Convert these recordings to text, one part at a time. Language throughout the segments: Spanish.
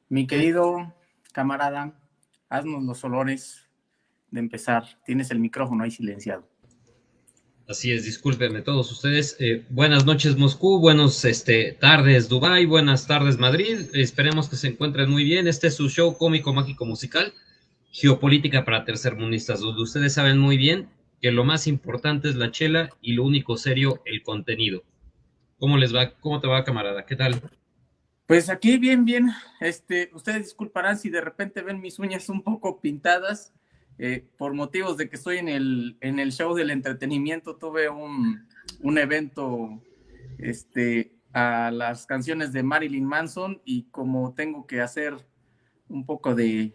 Mi querido camarada, haznos los honores de empezar. Tienes el micrófono ahí silenciado. Así es, discúlpenme todos ustedes. Buenas noches Moscú, buenas tardes Dubái, buenas tardes Madrid. Esperemos que se encuentren muy bien. Este es su show cómico, mágico, musical, Geopolítica para Tercermundistas, donde ustedes saben muy bien que lo más importante es la chela y lo único serio, el contenido. ¿Cómo les va? ¿Cómo te va, camarada? ¿Qué tal? Pues aquí bien, bien. Ustedes disculparán si de repente ven mis uñas un poco pintadas por motivos de que estoy en el show del entretenimiento. Tuve un evento a las canciones de Marilyn Manson y como tengo que hacer un poco de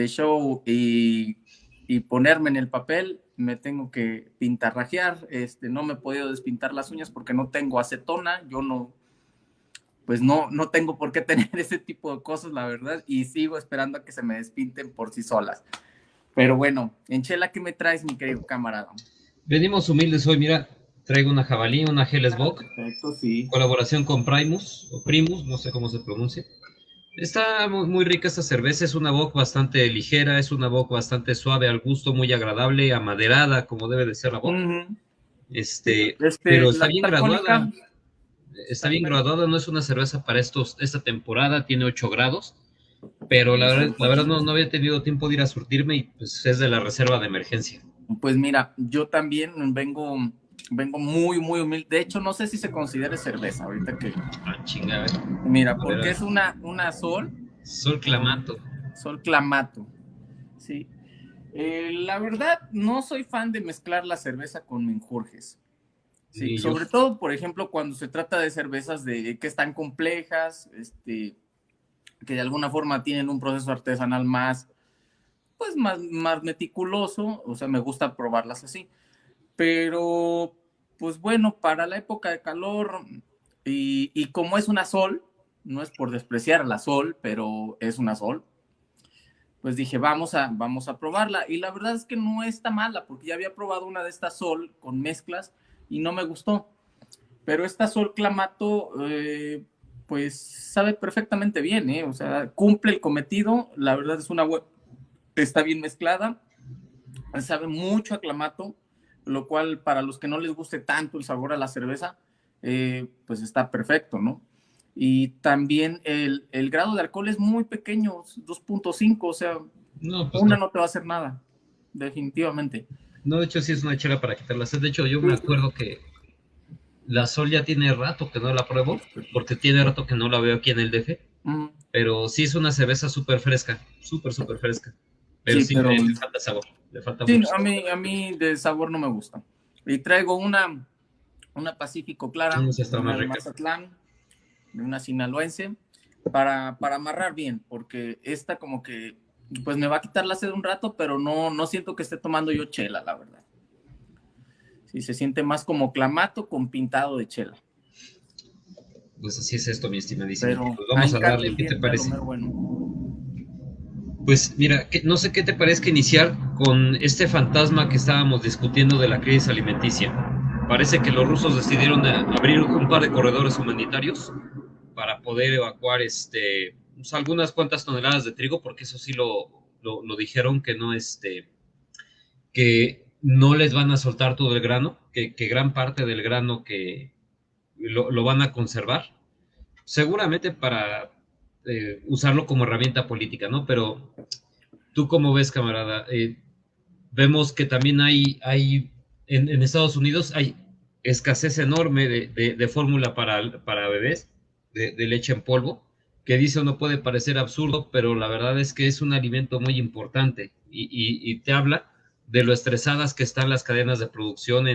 show y ponerme en el papel, me tengo que pintarrajear. No me he podido despintar las uñas porque no tengo acetona. Yo no, pues no tengo por qué tener ese tipo de cosas, la verdad, y sigo esperando a que se me despinten por sí solas. Pero bueno, en Chela, ¿qué me traes, mi querido camarada? Venimos humildes hoy, mira, traigo una jabalí, una Hellesbock, Perfecto, sí. colaboración con Primus, o Primus, no sé cómo se pronuncia. Está muy rica esta cerveza, es una bock bastante ligera, es una bock bastante suave al gusto, muy agradable, amaderada, como debe de ser la bock. Uh-huh. Sí, Pero la alcohólica. está bien graduada, no es una cerveza para esta temporada, tiene 8 grados, pero la verdad no había tenido tiempo de ir a surtirme y pues es de la reserva de emergencia. Pues mira, yo también vengo muy, muy humilde. De hecho, no sé si se considere cerveza ahorita que. Ah, chinga, Mira, a ver, a porque ver. es una Sol, Sol Clamato. Sol Clamato, ¿sí? La verdad, no soy fan de mezclar la cerveza con menjurjes. Sí, Y yo, sobre todo, por ejemplo, cuando se trata de cervezas que están complejas, que de alguna forma tienen un proceso artesanal más meticuloso, o sea, me gusta probarlas así. Pero, pues bueno, para la época de calor y como es una Sol, no es por despreciar a la Sol, pero es una Sol, pues dije, vamos a probarla. Y la verdad es que no está mala, porque ya había probado una de estas Sol con mezclas y no me gustó. Pero esta Sol Clamato, pues sabe perfectamente bien, ¿eh? O sea, cumple el cometido. La verdad es está bien mezclada, sabe mucho a Clamato, lo cual para los que no les guste tanto el sabor a la cerveza, pues está perfecto, ¿no? Y también el grado de alcohol es muy pequeño, 2.5, o sea, no, pues una no. no te va a hacer nada, definitivamente. No, de hecho sí es una chela para quitar la sed. De hecho, yo me acuerdo que la Sol ya tiene rato que no la pruebo, porque tiene rato que no la veo aquí en el DF, Mm, pero sí es una cerveza súper fresca, súper fresca, pero sí, sí pero le falta sabor, le falta sí, mucho sabor. a mí de sabor no me gusta. Y traigo una Pacífico Clara, Esa está una más de rica. Mazatlán, de una sinaloense, para amarrar bien, porque esta como que, pues me va a quitar la sed un rato, pero no siento que esté tomando yo chela, la verdad. Sí, se siente más como clamato con pintado de chela. Pues así es esto, mi estimadísimo. Pero Pues a vamos a hincarle darle, el ¿qué te diente a lo parece? mero bueno. Pues mira, no sé qué te parezca iniciar con este fantasma que estábamos discutiendo de la crisis alimenticia. Parece que los rusos decidieron abrir un par de corredores humanitarios para poder evacuar pues, algunas cuantas toneladas de trigo, porque eso sí lo dijeron que no, que no les van a soltar todo el grano, que gran parte del grano que lo van a conservar, seguramente para usarlo como herramienta política, ¿no? Pero tú cómo ves, camarada, vemos que también hay en Estados Unidos hay escasez enorme de fórmula para bebés, de leche en polvo, que dice uno puede parecer absurdo, pero la verdad es que es un alimento muy importante y te habla de lo estresadas que están las cadenas de producción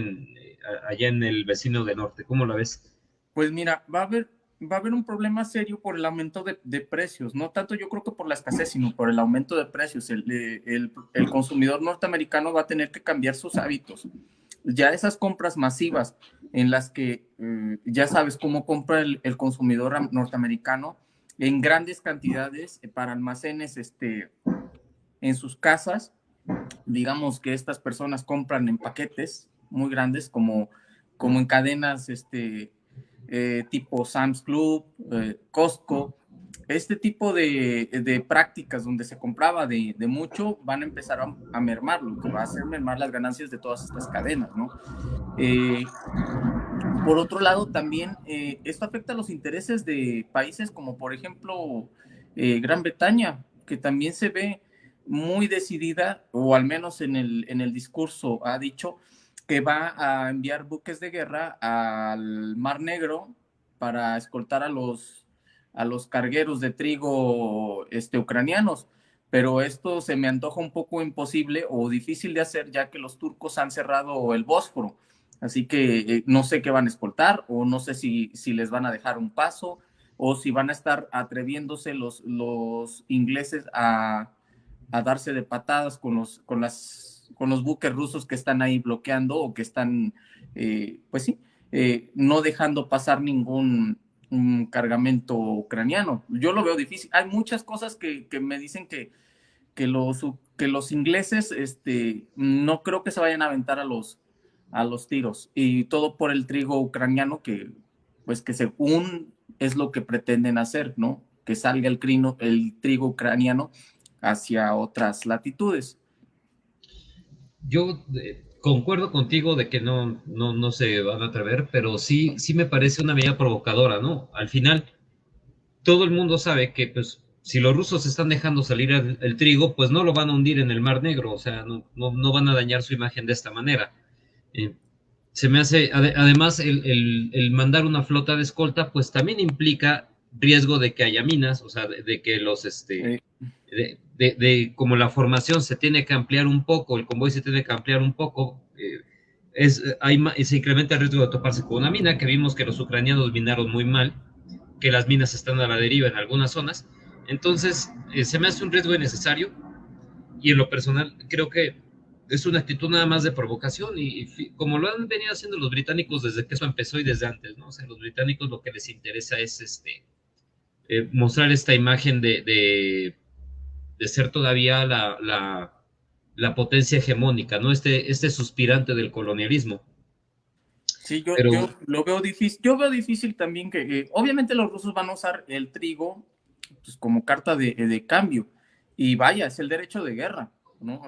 allá en el vecino de norte. ¿Cómo la ves? Pues mira, va a haber un problema serio por el aumento de precios, no tanto yo creo que por la escasez, sino por el aumento de precios. El consumidor norteamericano va a tener que cambiar sus hábitos. Ya esas compras masivas en las que ya sabes cómo compra el consumidor norteamericano en grandes cantidades para almacenes en sus casas, digamos que estas personas compran en paquetes muy grandes como en cadenas tipo Sam's Club, Costco, este tipo de prácticas donde se compraba de mucho van a empezar a mermar, lo que va a hacer mermar las ganancias de todas estas cadenas, ¿no? Eh, por otro lado, también esto afecta a los intereses de países como, por ejemplo, Gran Bretaña, que también se ve muy decidida, o al menos en el discurso ha dicho que va a enviar buques de guerra al Mar Negro para escoltar a los cargueros de trigo ucranianos. Pero esto se me antoja un poco imposible o difícil de hacer, ya que los turcos han cerrado el Bósforo. Así que no sé qué van a escoltar o no sé si les van a dejar un paso o si van a estar atreviéndose los ingleses a darse de patadas con los buques rusos que están ahí bloqueando o que están, pues sí, no dejando pasar ningún un cargamento ucraniano. Yo lo veo difícil. Hay muchas cosas que me dicen que que los ingleses no creo que se vayan a aventar a los tiros. Y todo por el trigo ucraniano pues que según es lo que pretenden hacer, ¿no? Que salga el trigo ucraniano hacia otras latitudes. Yo concuerdo contigo de que no se van a atrever, pero sí me parece una medida provocadora, ¿no? Al final, todo el mundo sabe que, pues, si los rusos están dejando salir el trigo, pues no lo van a hundir en el Mar Negro, o sea, no van a dañar su imagen de esta manera. Eh, Se me hace, además, el mandar una flota de escolta, pues también implica riesgo de que haya minas, o sea, de que Eh, como la formación se tiene que ampliar un poco, el convoy se tiene que ampliar un poco, se incrementa el riesgo de toparse con una mina, que vimos que los ucranianos minaron muy mal, que las minas están a la deriva en algunas zonas. Entonces, se me hace un riesgo innecesario y en lo personal creo que es una actitud nada más de provocación y como lo han venido haciendo los británicos desde que eso empezó y desde antes, ¿no? O sea, los británicos lo que les interesa es mostrar esta imagen de ser todavía la potencia hegemónica, ¿no? Este suspirante del colonialismo. sí, Pero yo lo veo difícil. Yo veo difícil también que, obviamente, los rusos van a usar el trigo pues, como carta de cambio. Y vaya, es el derecho de guerra, ¿no?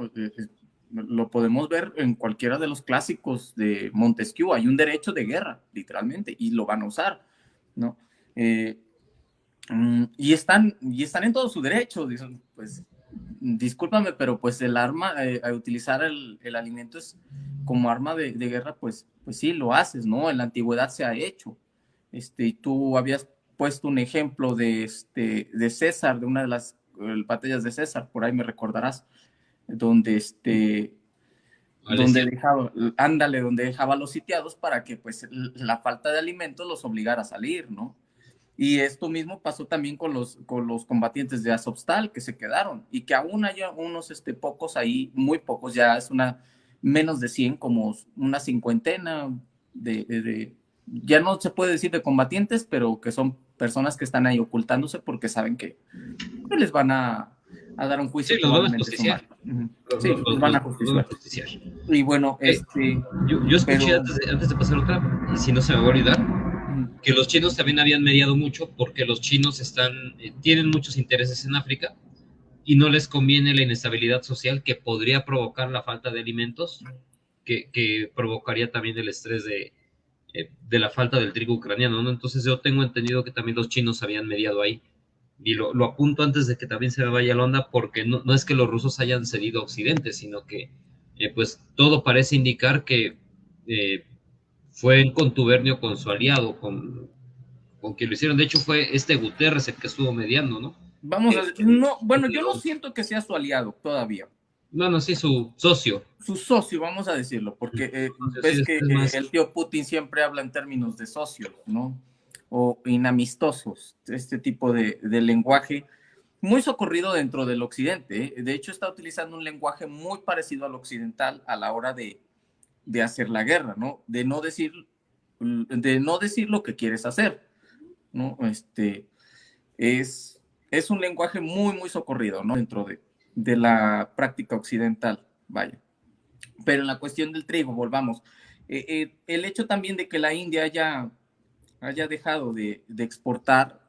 Lo podemos ver en cualquiera de los clásicos de Montesquieu. Hay un derecho de guerra, literalmente, y lo van a usar, ¿no? Eh, y están en todo su derecho, dicen, pues discúlpame, pero pues el arma, a utilizar el alimento es como arma de guerra, pues sí, lo haces, ¿no? En la antigüedad se ha hecho. Y tú habías puesto un ejemplo de César, de una de las batallas de César, por ahí me recordarás, donde donde Alesia, dejaba, ándale, donde dejaba a los sitiados para que pues la falta de alimentos los obligara a salir, ¿no? Y esto mismo pasó también con los combatientes de Azovstal que se quedaron y que aún hay unos pocos ahí, muy pocos, ya es una menos de 100, como una cincuentena ya no se puede decir de combatientes, pero que son personas que están ahí ocultándose porque saben que les van a dar un sí, juicio los van a probablemente justiciar. sumario. Sí, los van a Los van a justiciar. justiciar. Y bueno, Yo escuché pero antes de pasar otra, y si no se me va a olvidar, que los chinos también habían mediado mucho porque los chinos tienen muchos intereses en África y no les conviene la inestabilidad social que podría provocar la falta de alimentos, que provocaría también el estrés de la falta del trigo ucraniano, ¿no? Entonces yo tengo entendido que también los chinos habían mediado ahí. Y lo apunto antes de que también se me vaya la onda, porque no es que los rusos hayan cedido a Occidente, sino que pues todo parece indicar que eh, fue en contubernio con su aliado, con quien lo hicieron. De hecho, fue este Guterres el que estuvo mediando, ¿no? vamos a, Que no, bueno, yo no siento que sea su aliado todavía. bueno, sí, su socio. Su socio, vamos a decirlo, porque Sí, ves que es más. el tío Putin siempre habla en términos de socios, ¿no? O inamistosos, este tipo de lenguaje muy socorrido dentro del occidente. De hecho, está utilizando un lenguaje muy parecido al occidental a la hora de hacer la guerra, ¿no? De no decir lo que quieres hacer, ¿no? Es, es un lenguaje muy socorrido, ¿no? Dentro de la práctica occidental, vaya. Pero en la cuestión del trigo, volvamos. El hecho también de que la India haya dejado de exportar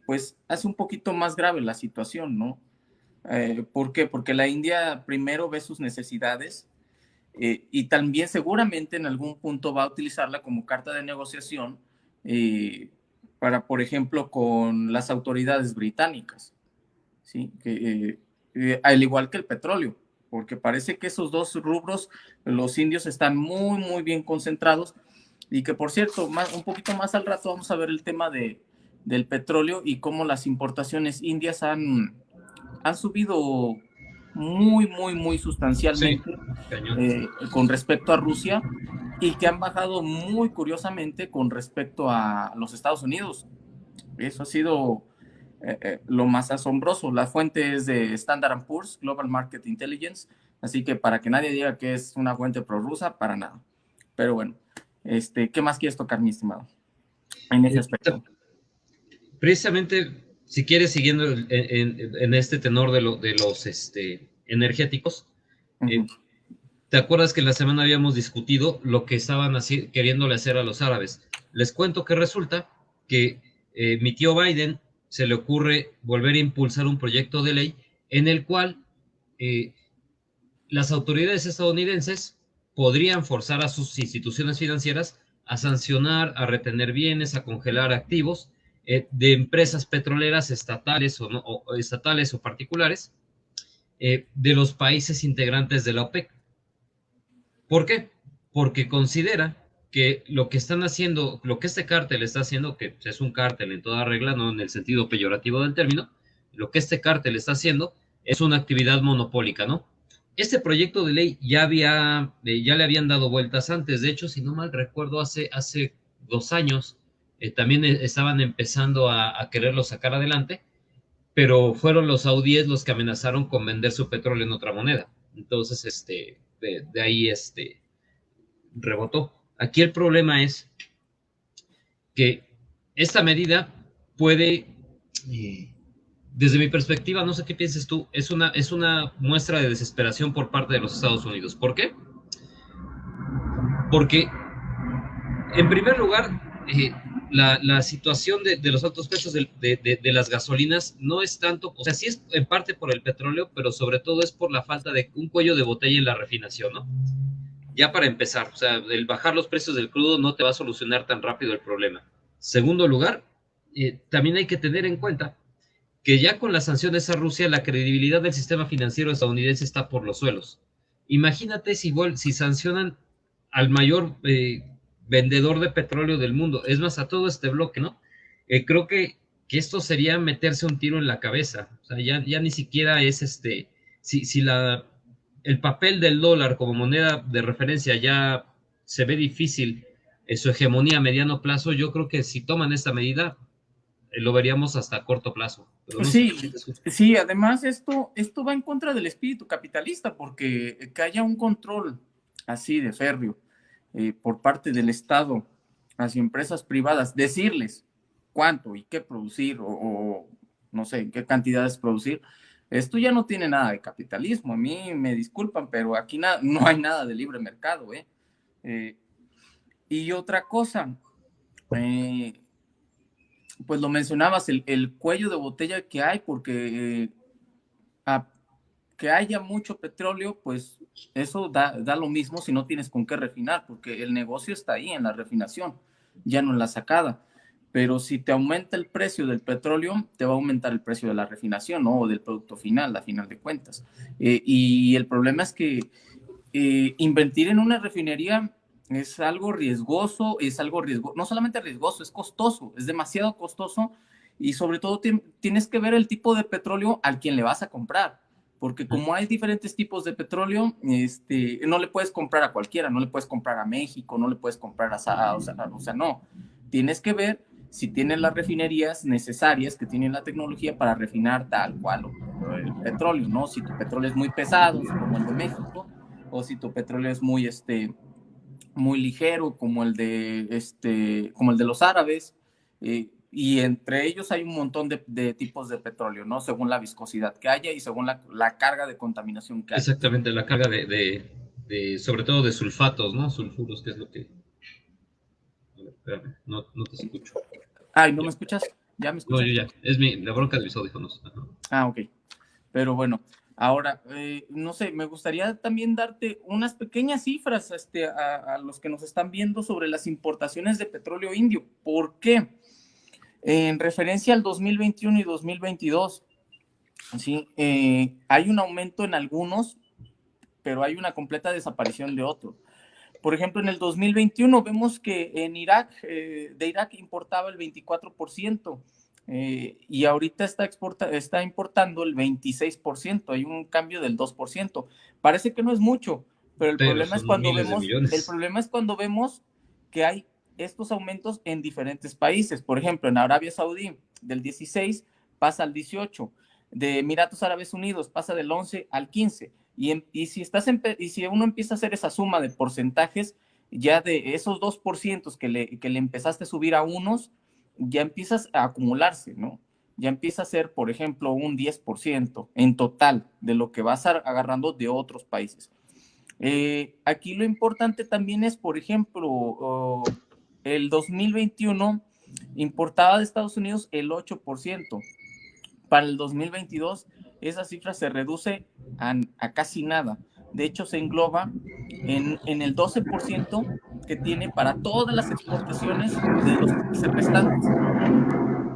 pues hace un poquito más grave la situación, ¿no? ¿Por qué? Porque la India primero ve sus necesidades y también seguramente en algún punto va a utilizarla como carta de negociación eh, para, por ejemplo, con las autoridades británicas, ¿sí? Al igual que el petróleo, porque parece que esos dos rubros, los indios están muy, muy bien concentrados y que, por cierto, un poquito más al rato vamos a ver el tema del petróleo y cómo las importaciones indias han subido muy, muy, muy Sí, sustancialmente cañón. con respecto a Rusia y que han bajado muy curiosamente con respecto a los Estados Unidos. Eso ha sido lo más asombroso. La fuente es de Standard Poor's, Global Market Intelligence, así que para que nadie diga que es una fuente prorrusa, para nada. Pero bueno, ¿qué más quieres tocar, mi estimado, en ese aspecto? Precisamente, si quieres, siguiendo en este tenor de los energéticos, Uh -huh. ¿te acuerdas que en la semana habíamos discutido lo que estaban queriéndole hacer a los árabes? Les cuento que resulta que mi tío Biden se le ocurre volver a impulsar un proyecto de ley en el cual eh, las autoridades estadounidenses podrían forzar a sus instituciones financieras a sancionar, a retener bienes, a congelar activos de empresas petroleras estatales o estatales o particulares de los países integrantes de la OPEC. ¿Por qué? Porque considera que lo que están haciendo, lo que este cártel está haciendo, que es un cártel en toda regla, no en el sentido peyorativo del término, lo que este cártel está haciendo es una actividad monopólica, ¿no? Este proyecto de ley ya le habían dado vueltas antes. De hecho, si no mal recuerdo, hace 2 años también estaban empezando a quererlo sacar adelante, pero fueron los saudíes los que amenazaron con vender su petróleo en otra moneda. Entonces, de ahí rebotó. Aquí el problema es que esta medida puede, desde mi perspectiva, no sé qué pienses tú, es una muestra de desesperación por parte de los Estados Unidos. ¿Por qué? Porque, en primer lugar, la situación de los altos precios de las gasolinas no es tanto, o sea, sí es en parte por el petróleo, pero sobre todo es por la falta de un cuello de botella en la refinación, ¿no? Ya para empezar, o sea, el bajar los precios del crudo no te va a solucionar tan rápido el problema. Segundo lugar, también hay que tener en cuenta que ya con las sanciones a Rusia, la credibilidad del sistema financiero estadounidense está por los suelos. Imagínate si sancionan al mayor vendedor de petróleo del mundo, es más, a todo este bloque, ¿no? Creo que esto sería meterse un tiro en la cabeza. O sea, ya ni siquiera es si el papel del dólar como moneda de referencia ya se ve difícil su hegemonía a mediano plazo, yo creo que si toman esta medida, lo veríamos hasta a corto plazo. Pero no sé qué Sí, piensas tú. sí, además esto va en contra del espíritu capitalista, porque que haya un control así de férreo por parte del Estado hacia empresas privadas, decirles cuánto y qué producir o no sé, en qué cantidades producir, esto ya no tiene nada de capitalismo. A mí me disculpan, pero aquí no hay nada de libre mercado. Y otra cosa, eh, pues lo mencionabas, el cuello de botella que hay, porque a que haya mucho petróleo, pues eso da lo mismo si no tienes con qué refinar, porque el negocio está ahí en la refinación, ya no en la sacada. Pero si te aumenta el precio del petróleo, te va a aumentar el precio de la refinación, ¿no? O del producto final, a final de cuentas. Y el problema es que invertir en una refinería es algo riesgoso, no solamente riesgoso, es costoso, es demasiado costoso y sobre todo tienes que ver el tipo de petróleo al quien le vas a comprar, porque como hay diferentes tipos de petróleo, no le puedes comprar a cualquiera, no le puedes comprar a México, no le puedes comprar o sea, no, tienes que ver si tienen las refinerías necesarias que tienen la tecnología para refinar tal cual el petróleo, ¿no? Si tu petróleo es muy pesado, como el de México, o si tu petróleo es muy ligero, como el de los árabes, y entre ellos hay un montón de tipos de petróleo, ¿no? Según la viscosidad que haya y según la carga de contaminación que haya. Exactamente, la carga sobre todo de sulfatos, ¿no? Sulfuros, que es lo que... A ver, espérame, no te escucho. Ay, ¿no me Ya. escuchas? ¿Ya me No, escuchas? yo ya. La bronca de mis audífonos. Ajá. Ah, ok. Pero bueno, ahora, no sé, me gustaría también darte unas pequeñas cifras a los que nos están viendo sobre las importaciones de petróleo indio. ¿Por qué? En referencia al 2021 y 2022, ¿sí? Hay un aumento en algunos, pero hay una completa desaparición de otros. Por ejemplo, en el 2021 vemos que en Irak, de Irak importaba el 24%, y ahorita está importando el 26%, hay un cambio del 2%. Parece que no es mucho, pero Pero son miles de el millones. problema es cuando vemos que hay estos aumentos en diferentes países. Por ejemplo, en Arabia Saudí, del 16 pasa al 18, de Emiratos Árabes Unidos pasa del 11 al 15. Y si uno empieza a hacer esa suma de porcentajes, ya de esos 2% que le empezaste a subir a unos, ya empiezas a acumularse, ¿no? Ya empieza a ser, por ejemplo, un 10% en total de lo que vas agarrando de otros países. Aquí lo importante también es, por ejemplo, el 2021 importaba de Estados Unidos el 8%. Para el 2022, esa cifra se reduce a casi nada. De hecho, se engloba en el 12% que tiene para todas las exportaciones de los países restantes.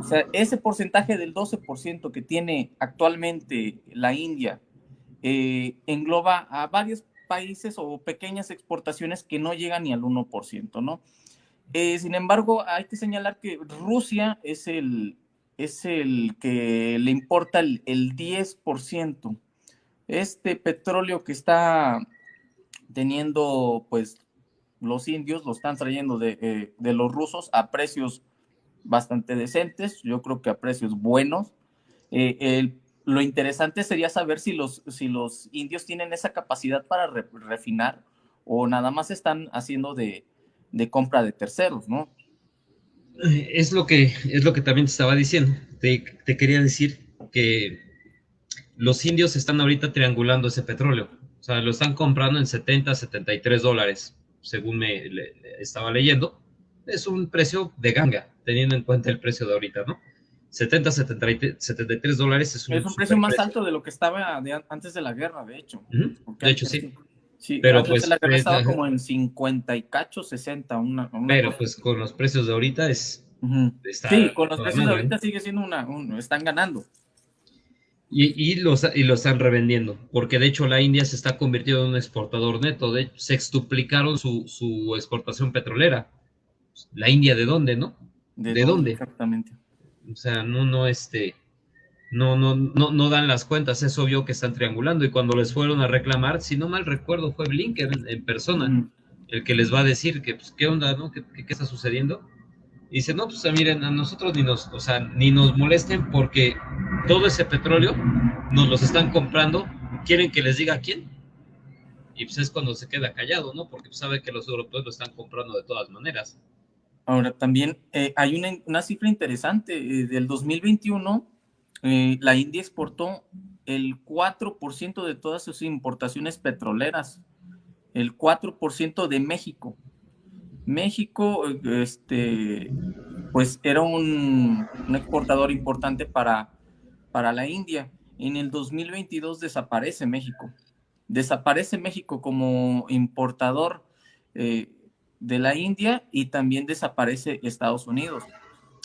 O sea, ese porcentaje del 12% que tiene actualmente la India engloba a varios países o pequeñas exportaciones que no llegan ni al 1%, ¿no? Sin embargo, hay que señalar que Rusia es el que le importa el 10%. Este petróleo que está teniendo, pues, los indios lo están trayendo de los rusos a precios bastante decentes, yo creo que a precios buenos. Lo interesante sería saber si los indios tienen esa capacidad para refinar o nada más están haciendo de compra de terceros, ¿no? Es lo que también te estaba diciendo. Te quería decir que los indios están ahorita triangulando ese petróleo. O sea, lo están comprando en 70, $73, según estaba leyendo. Es un precio de ganga, teniendo en cuenta el precio de ahorita, ¿no? 70, $73 es Es un un precio super más precio. alto de lo que estaba antes de la guerra, de hecho. Porque De hecho, antes sí. sí. Sí, Pero antes de pues, la guerra estaba como en 50 y cacho, 60, una pero cosa. pues con los precios de ahorita Uh-huh. Sí, está con los toda precios de madre, ¿no? ahorita sigue siendo están ganando. Y lo están revendiendo, porque de hecho la India se está convirtiendo en un exportador neto, de hecho, se extuplicaron su exportación petrolera. ¿La India de dónde, no? ¿De ¿De dónde dónde? exactamente? O sea, no dan las cuentas, es obvio que están triangulando, y cuando les fueron a reclamar, si no mal recuerdo, fue Blinken en persona Uh-huh. el que les va a decir que, pues, qué onda, ¿no? ¿Qué está sucediendo? Y dice, no, pues miren, a nosotros o sea, ni nos molesten porque todo ese petróleo nos los están comprando, quieren que les diga a quién, y pues es cuando se queda callado, ¿no? Porque pues sabe que los europeos lo están comprando de todas maneras. Ahora, también hay una cifra interesante. Del 2021, la India exportó el 4% de todas sus importaciones petroleras, el 4% de México. México, pues era un exportador importante para la India. En el 2022 desaparece México como importador eh, de la India y también desaparece Estados Unidos.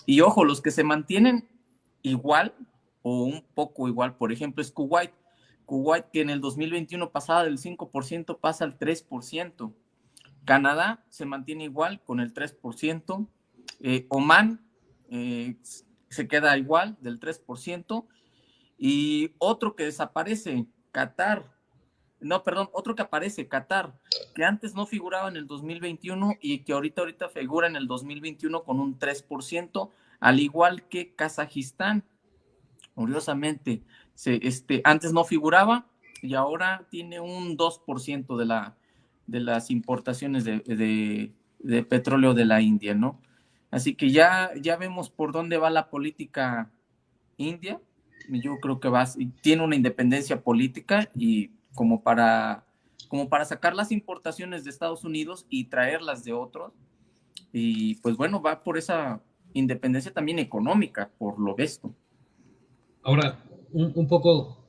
Y ojo, los que se mantienen igual o un poco igual, por ejemplo, es Kuwait. Kuwait que en el 2021 pasaba del 5%, pasa al 3%. Canadá se mantiene igual con el 3%. Oman se queda igual del 3%. Y otro que desaparece, Qatar. No, perdón, otro que aparece, Qatar, que antes no figuraba en el 2021 y que ahorita figura en el 2021 con un 3%, al igual que Kazajistán. Curiosamente, antes no figuraba y ahora tiene un 2% de las importaciones de petróleo de la India, ¿no? Así que ya vemos por dónde va la política india. Yo creo que tiene una independencia política y como para sacar las importaciones de Estados Unidos y traerlas de otros. Y pues bueno, va independencia también económica, por lo de esto. Ahora, un poco,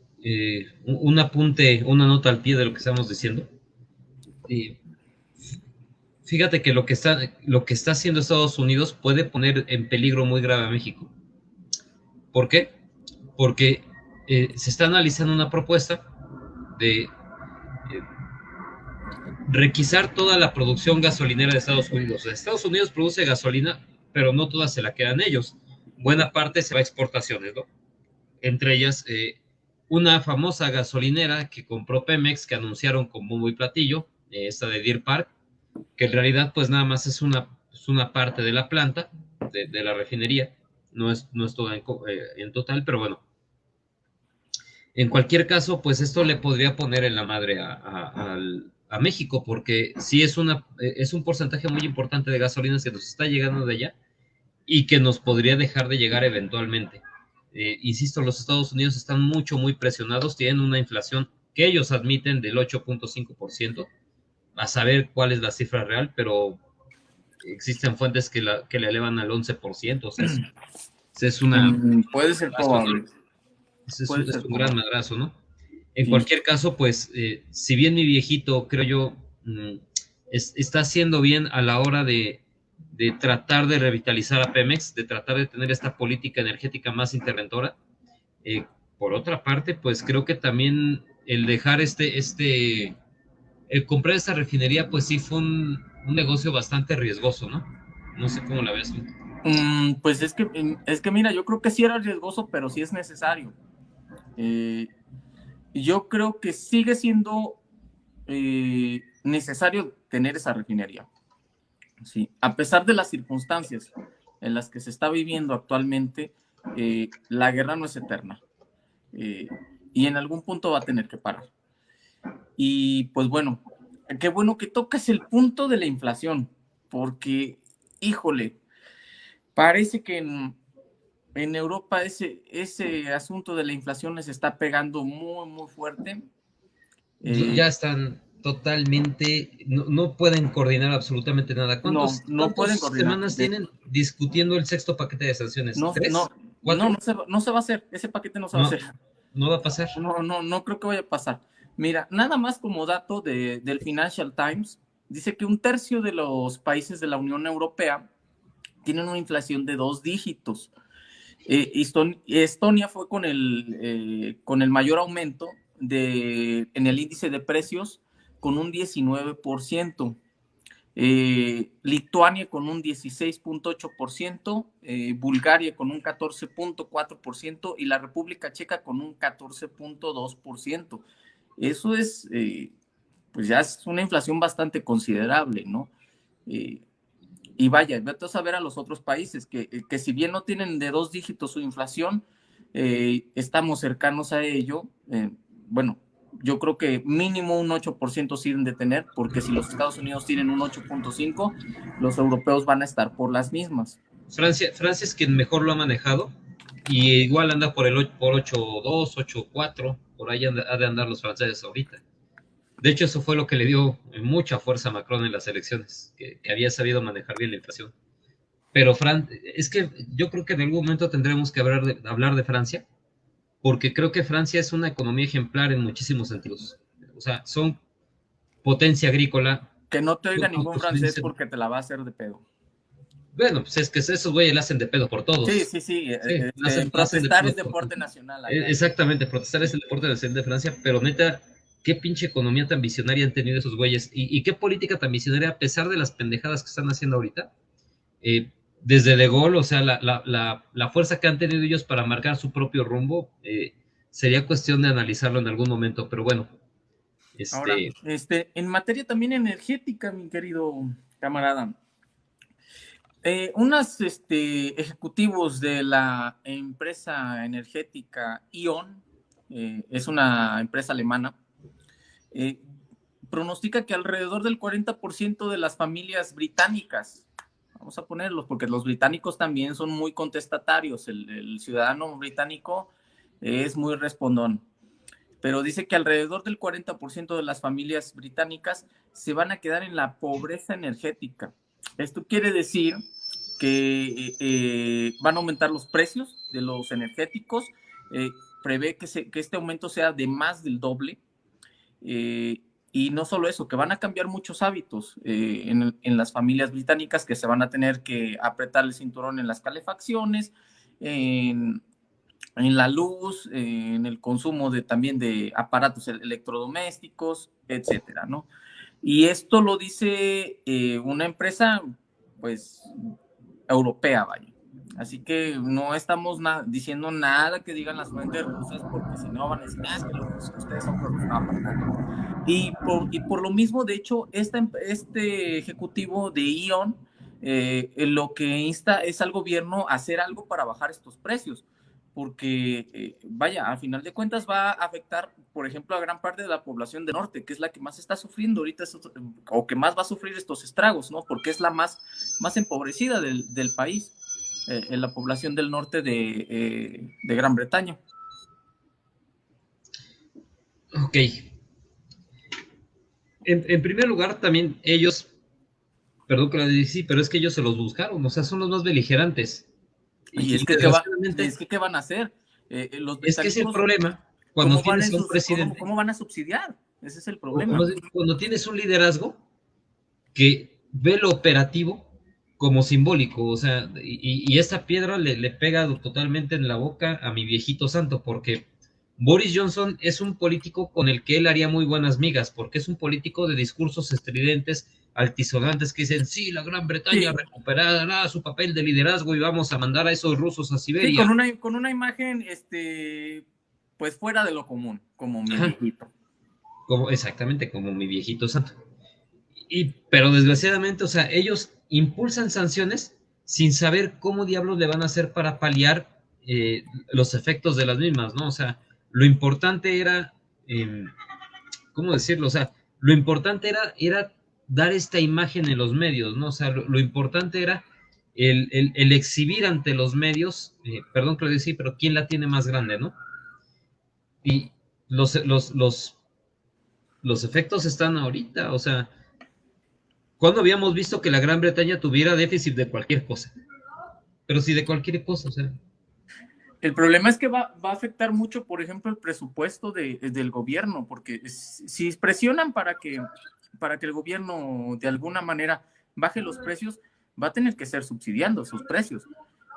un apunte, una nota al pie de lo que estamos diciendo. Eh, Fíjate que lo que está haciendo Estados Unidos puede poner en peligro muy grave a México. ¿Por qué? Porque se está analizando una propuesta de requisar toda la producción gasolinera de Estados Unidos. Estados Unidos produce gasolina, pero no toda se la quedan ellos. Buena parte se va a exportaciones, ¿no? Entre ellas, una famosa gasolinera que compró Pemex, que anunciaron con bombo y platillo, esta de Deer Park, que en realidad pues nada más es una parte de la planta, de la refinería, no es toda en total, pero bueno, en cualquier caso, pues esto le podría poner en la madre a México, porque sí es un porcentaje muy importante de gasolinas que nos está llegando de allá y que nos podría dejar de llegar eventualmente. Insisto, los Estados Unidos están muy presionados, tienen una inflación que ellos admiten del 8.5%, a saber cuál es la cifra real, pero existen fuentes que le elevan al 11%, o sea, es una Puede ser probable, puede es ser un gran probable. madrazo, ¿no? En Sí. cualquier caso, pues, si bien mi viejito, creo yo, está haciendo bien a la hora de tratar de revitalizar a Pemex, de tratar de tener esta política energética más interventora, eh, por otra parte, pues creo que también el dejar el comprar esta refinería, pues sí fue un negocio bastante riesgoso, ¿no? No sé cómo la ves tú. Pues es que mira, yo creo que sí era riesgoso, pero sí es necesario. Yo creo que sigue siendo necesario tener esa refinería. Sí, a pesar de las circunstancias en las que se está viviendo actualmente, la guerra no es eterna, eh, y en algún punto va a tener que parar. Y pues bueno, qué bueno que tocas el punto de la inflación, porque, híjole, parece que en Europa ese asunto de la inflación les está pegando muy fuerte. Ya están totalmente, no pueden coordinar absolutamente nada. No pueden ¿Cuántas coordinar. semanas tienen discutiendo el sexto paquete de sanciones? No, ¿Tres? ¿Cuatro? no se va a hacer, ese paquete no se va a No, hacer. no va a pasar. No creo que vaya a pasar. Mira, nada más como dato del Financial Times, dice que un tercio de los países de la Unión Europea tienen una inflación de 2 dígitos. Estonia fue con el mayor aumento en el índice de precios, con un 19%. Lituania con un 16.8%, Bulgaria con un 14.4% y la República Checa con un 14.2%. Eso es, pues ya es una inflación bastante considerable, ¿no? Eh, y vaya, vete a saber a los otros países que si bien no tienen de 2 dígitos su inflación, estamos cercanos a ello. Bueno, yo creo que mínimo un 8% siguen de tener, porque si los Estados Unidos tienen un 8.5, los europeos van a estar por las mismas. Francia es quien mejor lo ha manejado y igual anda por 8.2, 8.4, por ahí ha de andar los franceses ahorita. De hecho, eso fue lo que le dio mucha fuerza a Macron en las elecciones, que había sabido manejar bien la inflación. Pero es que yo creo que en algún momento tendremos que hablar de Francia, porque creo que Francia es una economía ejemplar en muchísimos sentidos. O sea, son potencia agrícola. Que no te oiga ningún francés Autosuficiencia. porque te la va a hacer de pedo. Bueno, pues es que esos güeyes la hacen de pedo por Sí, todos. sí, sí. Sí, la hacen de Protestar pedo es por todos. deporte nacional allá. Exactamente, protestar es el deporte nacional de Francia, pero neta, qué pinche economía tan visionaria han tenido esos güeyes y qué política tan visionaria a pesar de las pendejadas que están haciendo ahorita. Desde De Gaulle, o sea, la fuerza que han tenido ellos para marcar su propio rumbo, sería cuestión de analizarlo en algún momento, pero bueno, Ahora, este, en materia también energética, mi querido camarada, unos ejecutivos de la empresa energética E.ON, es una empresa alemana, eh, pronostica que alrededor del 40% de las familias británicas, vamos a ponerlos, porque los británicos también son muy contestatarios, el ciudadano británico es muy respondón, pero dice que alrededor del 40% de las familias británicas se van a quedar en la pobreza energética. Esto quiere decir que van a aumentar los precios de los energéticos, prevé que este aumento sea de más del doble, y no solo eso, que van a cambiar muchos hábitos en las familias británicas, que se van a tener que apretar el cinturón en las calefacciones, en la luz, en el consumo también de aparatos electrodomésticos, etcétera, ¿no? Y esto lo dice una empresa, pues, europea, vaya. Así que no estamos diciendo nada que digan las fuentes rusas, porque si no van a decir, es que ustedes son prorrusos. No, para nada. Y por lo mismo, de hecho, este ejecutivo de E.ON lo que insta es al gobierno a hacer algo para bajar estos precios, porque, vaya, al final de cuentas va a afectar, por ejemplo, a gran parte de la población del norte, que es la que más está sufriendo ahorita, o que más va a sufrir estos estragos, ¿no? Porque es la más empobrecida del país, en la población del norte de Gran Bretaña. Ok. En primer lugar, también ellos, perdón que lo diga, sí, pero es que ellos se los buscaron, o sea, son los más beligerantes. Y es que, ¿qué van a hacer? Los es que es el británicos, problema cuando tienes un ¿cómo presidente. van a subsidiar? Ese es el problema. Cuando tienes un liderazgo que ve lo operativo como simbólico, o sea, y esta piedra le pega totalmente en la boca a mi viejito santo, porque Boris Johnson es un político con el que él haría muy buenas migas, porque es un político de discursos estridentes, altisonantes, que dicen, sí, la Gran Bretaña recuperará su papel de liderazgo y vamos a mandar a esos rusos a Siberia. Sí, con una imagen, pues fuera de lo común, como mi viejito. Exactamente, como mi viejito santo. Pero desgraciadamente, o sea, ellos impulsan sanciones sin saber cómo diablos le van a hacer para paliar los efectos de las mismas, ¿no? O sea, lo importante era, ¿cómo decirlo? O sea, lo importante era dar esta imagen en los medios, ¿no? O sea, lo importante era el exhibir ante los medios, perdón que lo decía, pero quién la tiene más grande, ¿no? Y los efectos están ahorita, o sea, ¿cuándo habíamos visto que la Gran Bretaña tuviera déficit de cualquier cosa? Pero sí de cualquier cosa, o sea. El problema es que va a afectar mucho, por ejemplo, el presupuesto del gobierno, porque si presionan para que el gobierno de alguna manera baje los precios, va a tener que ser subsidiando sus precios.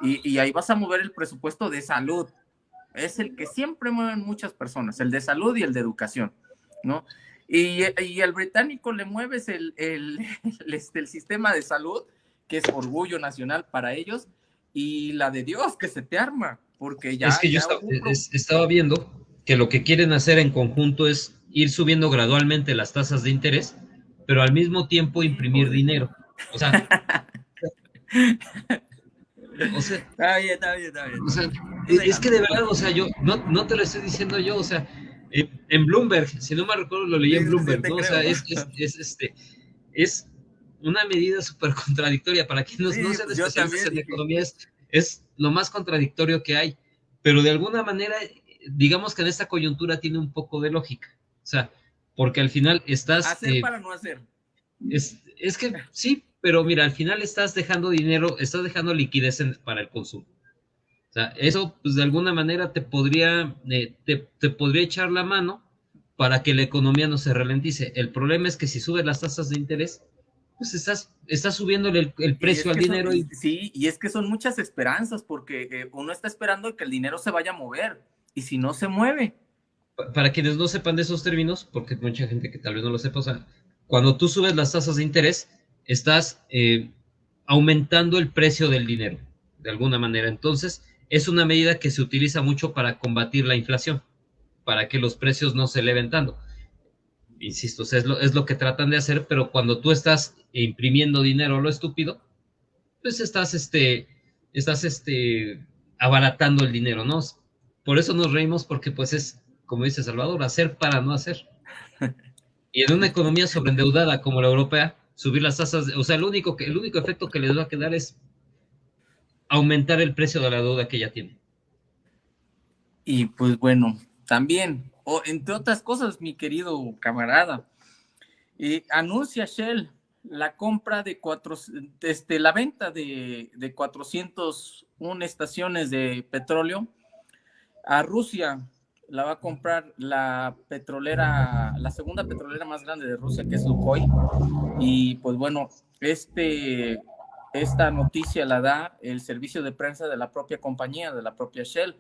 Y ahí vas a mover el presupuesto de salud. Es el que siempre mueven muchas personas, el de salud y el de educación, ¿no? Y al británico le mueves el sistema de salud, que es orgullo nacional para ellos, y la de Dios, que se te arma, porque ya... Es que yo estaba viendo que lo que quieren hacer en conjunto es ir subiendo gradualmente las tasas de interés, pero al mismo tiempo imprimir dinero. O sea, está bien. O sea, es que de verdad, o sea, yo no te lo estoy diciendo yo, o sea, en Bloomberg, si no me recuerdo, lo leí en Bloomberg, ¿no? O sea, es una medida súper contradictoria. Para quienes no sean especialistas en economía, es lo más contradictorio que hay, pero de alguna manera, digamos que en esta coyuntura tiene un poco de lógica, o sea, porque al final estás... Hacer para no hacer. Es que sí, pero mira, al final estás dejando dinero, estás dejando liquidez para el consumo. O sea, eso pues de alguna manera te podría echar la mano para que la economía no se ralentice. El problema es que si subes las tasas de interés, pues estás subiéndole el precio al dinero. Sí, y es que son muchas esperanzas, porque uno está esperando que el dinero se vaya a mover, y si no se mueve. Para quienes no sepan de esos términos, porque hay mucha gente que tal vez no lo sepa, o sea, cuando tú subes las tasas de interés, estás aumentando el precio del dinero, de alguna manera. Entonces, es una medida que se utiliza mucho para combatir la inflación, para que los precios no se eleven tanto. Insisto, o sea, es lo que tratan de hacer, pero cuando tú estás imprimiendo dinero lo estúpido, pues estás abaratando el dinero, ¿no? Por eso nos reímos, porque pues es, como dice Salvador, hacer para no hacer. Y en una economía sobreendeudada como la europea, subir las tasas, o sea, el único efecto que les va a quedar es aumentar el precio de la deuda que ya tiene. Y pues bueno, también, entre otras cosas, mi querido camarada, anuncia Shell la compra de la venta de 401 estaciones de petróleo a Rusia. La va a comprar la segunda petrolera más grande de Rusia, que es Lukoil. Y pues bueno, esta noticia la da el servicio de prensa de la propia compañía, de la propia Shell.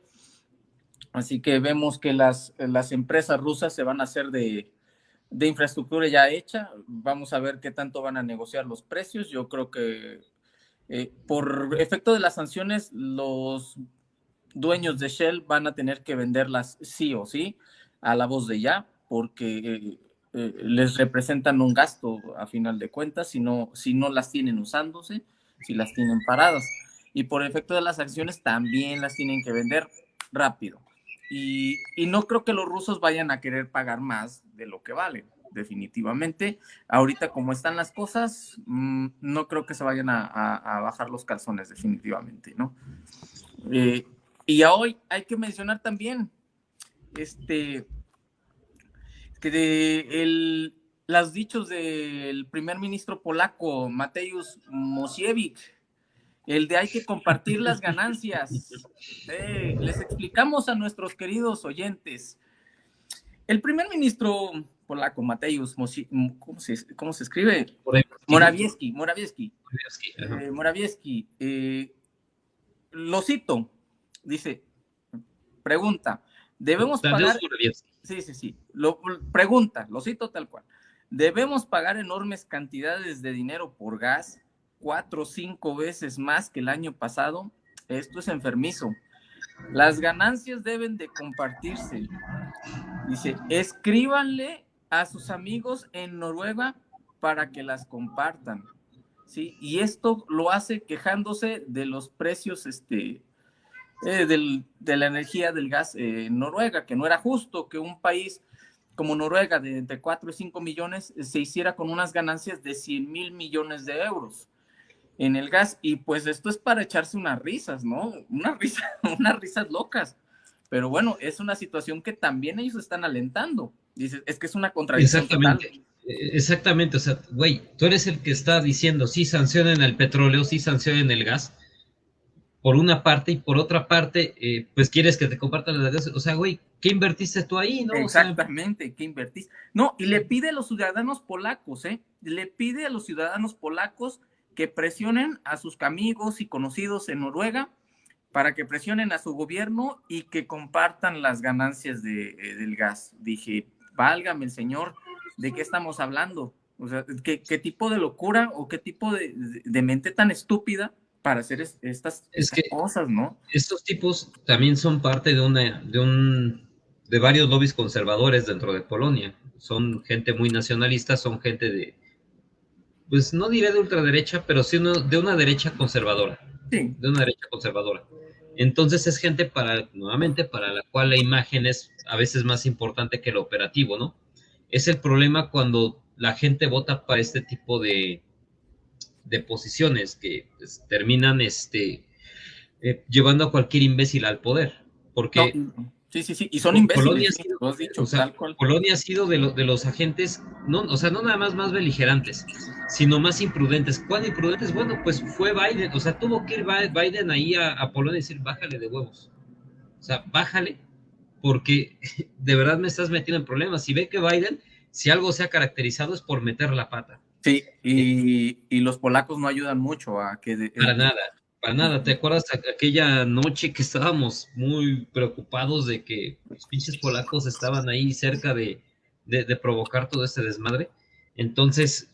Así que vemos que las empresas rusas se van a hacer de infraestructura ya hecha. Vamos a ver qué tanto van a negociar los precios. Yo creo que por efecto de las sanciones, los dueños de Shell van a tener que venderlas sí o sí a la voz de ya, porque les representan un gasto a final de cuentas si no las tienen usándose, si las tienen paradas. Y por efecto de las sanciones también las tienen que vender rápido. Y no creo que los rusos vayan a querer pagar más de lo que valen, definitivamente. Ahorita como están las cosas, no creo que se vayan a bajar los calzones, definitivamente, ¿no? Y hoy hay que mencionar también que los dichos del primer ministro polaco, Mateusz Morawiecki, el de hay que compartir las ganancias. Les explicamos a nuestros queridos oyentes. El primer ministro polaco, Mateusz ¿cómo se escribe? Morawiecki. Morawiecki, lo cito, dice, pregunta, ¿debemos pagar? Sí. Pregunta, lo cito tal cual. ¿Debemos pagar enormes cantidades de dinero por gas? 4 o 5 veces más que el año pasado. Esto es enfermizo. Las ganancias deben de compartirse. Dice, escríbanle a sus amigos en Noruega para que las compartan. ¿Sí? Y esto lo hace quejándose de los precios de la energía del gas en Noruega, que no era justo que un país como Noruega de entre 4 y 5 millones se hiciera con unas ganancias de 100,000 millones de euros en el gas. Y pues esto es para echarse unas risas, ¿no? Unas risas locas. Pero bueno, es una situación que también ellos están alentando. Dices, es que es una contradicción total. Exactamente, o sea, güey, tú eres el que está diciendo, sí sancionen el petróleo, sí sancionen el gas, por una parte, y por otra parte, pues quieres que te compartan las gas. O sea, güey, ¿qué invertiste tú ahí, no? Exactamente, o sea, ¿qué invertiste? No, y le pide a los ciudadanos polacos, le pide a los ciudadanos polacos que presionen a sus amigos y conocidos en Noruega para que presionen a su gobierno y que compartan las ganancias del gas. Dije, válgame el señor, ¿de qué estamos hablando? O sea, ¿qué tipo de locura o qué tipo de mente tan estúpida para hacer estas cosas, ¿no? Estos tipos también son parte de varios lobbies conservadores dentro de Polonia. Son gente muy nacionalista, son gente de, pues no diré de ultraderecha, pero sí de una derecha conservadora. Sí. De una derecha conservadora. Entonces es gente nuevamente, para la cual la imagen es a veces más importante que el operativo, ¿no? Es el problema cuando la gente vota para este tipo de posiciones que pues, terminan llevando a cualquier imbécil al poder. Porque no, sí, y son imbéciles. Polonia ha sido, lo has dicho, o sea, tal cual. Polonia ha sido de los agentes, no, o sea, no nada más beligerantes, sino más imprudentes. ¿Cuán imprudentes? Bueno, pues fue Biden, o sea, tuvo que ir Biden ahí a Polonia y decir, bájale de huevos. O sea, bájale, porque de verdad me estás metiendo en problemas. Si ve que Biden, si algo se ha caracterizado es por meter la pata. Sí, y los polacos no ayudan mucho a que... Para nada. ¿Te acuerdas aquella noche que estábamos muy preocupados de que los pinches polacos estaban ahí cerca de provocar todo este desmadre? Entonces,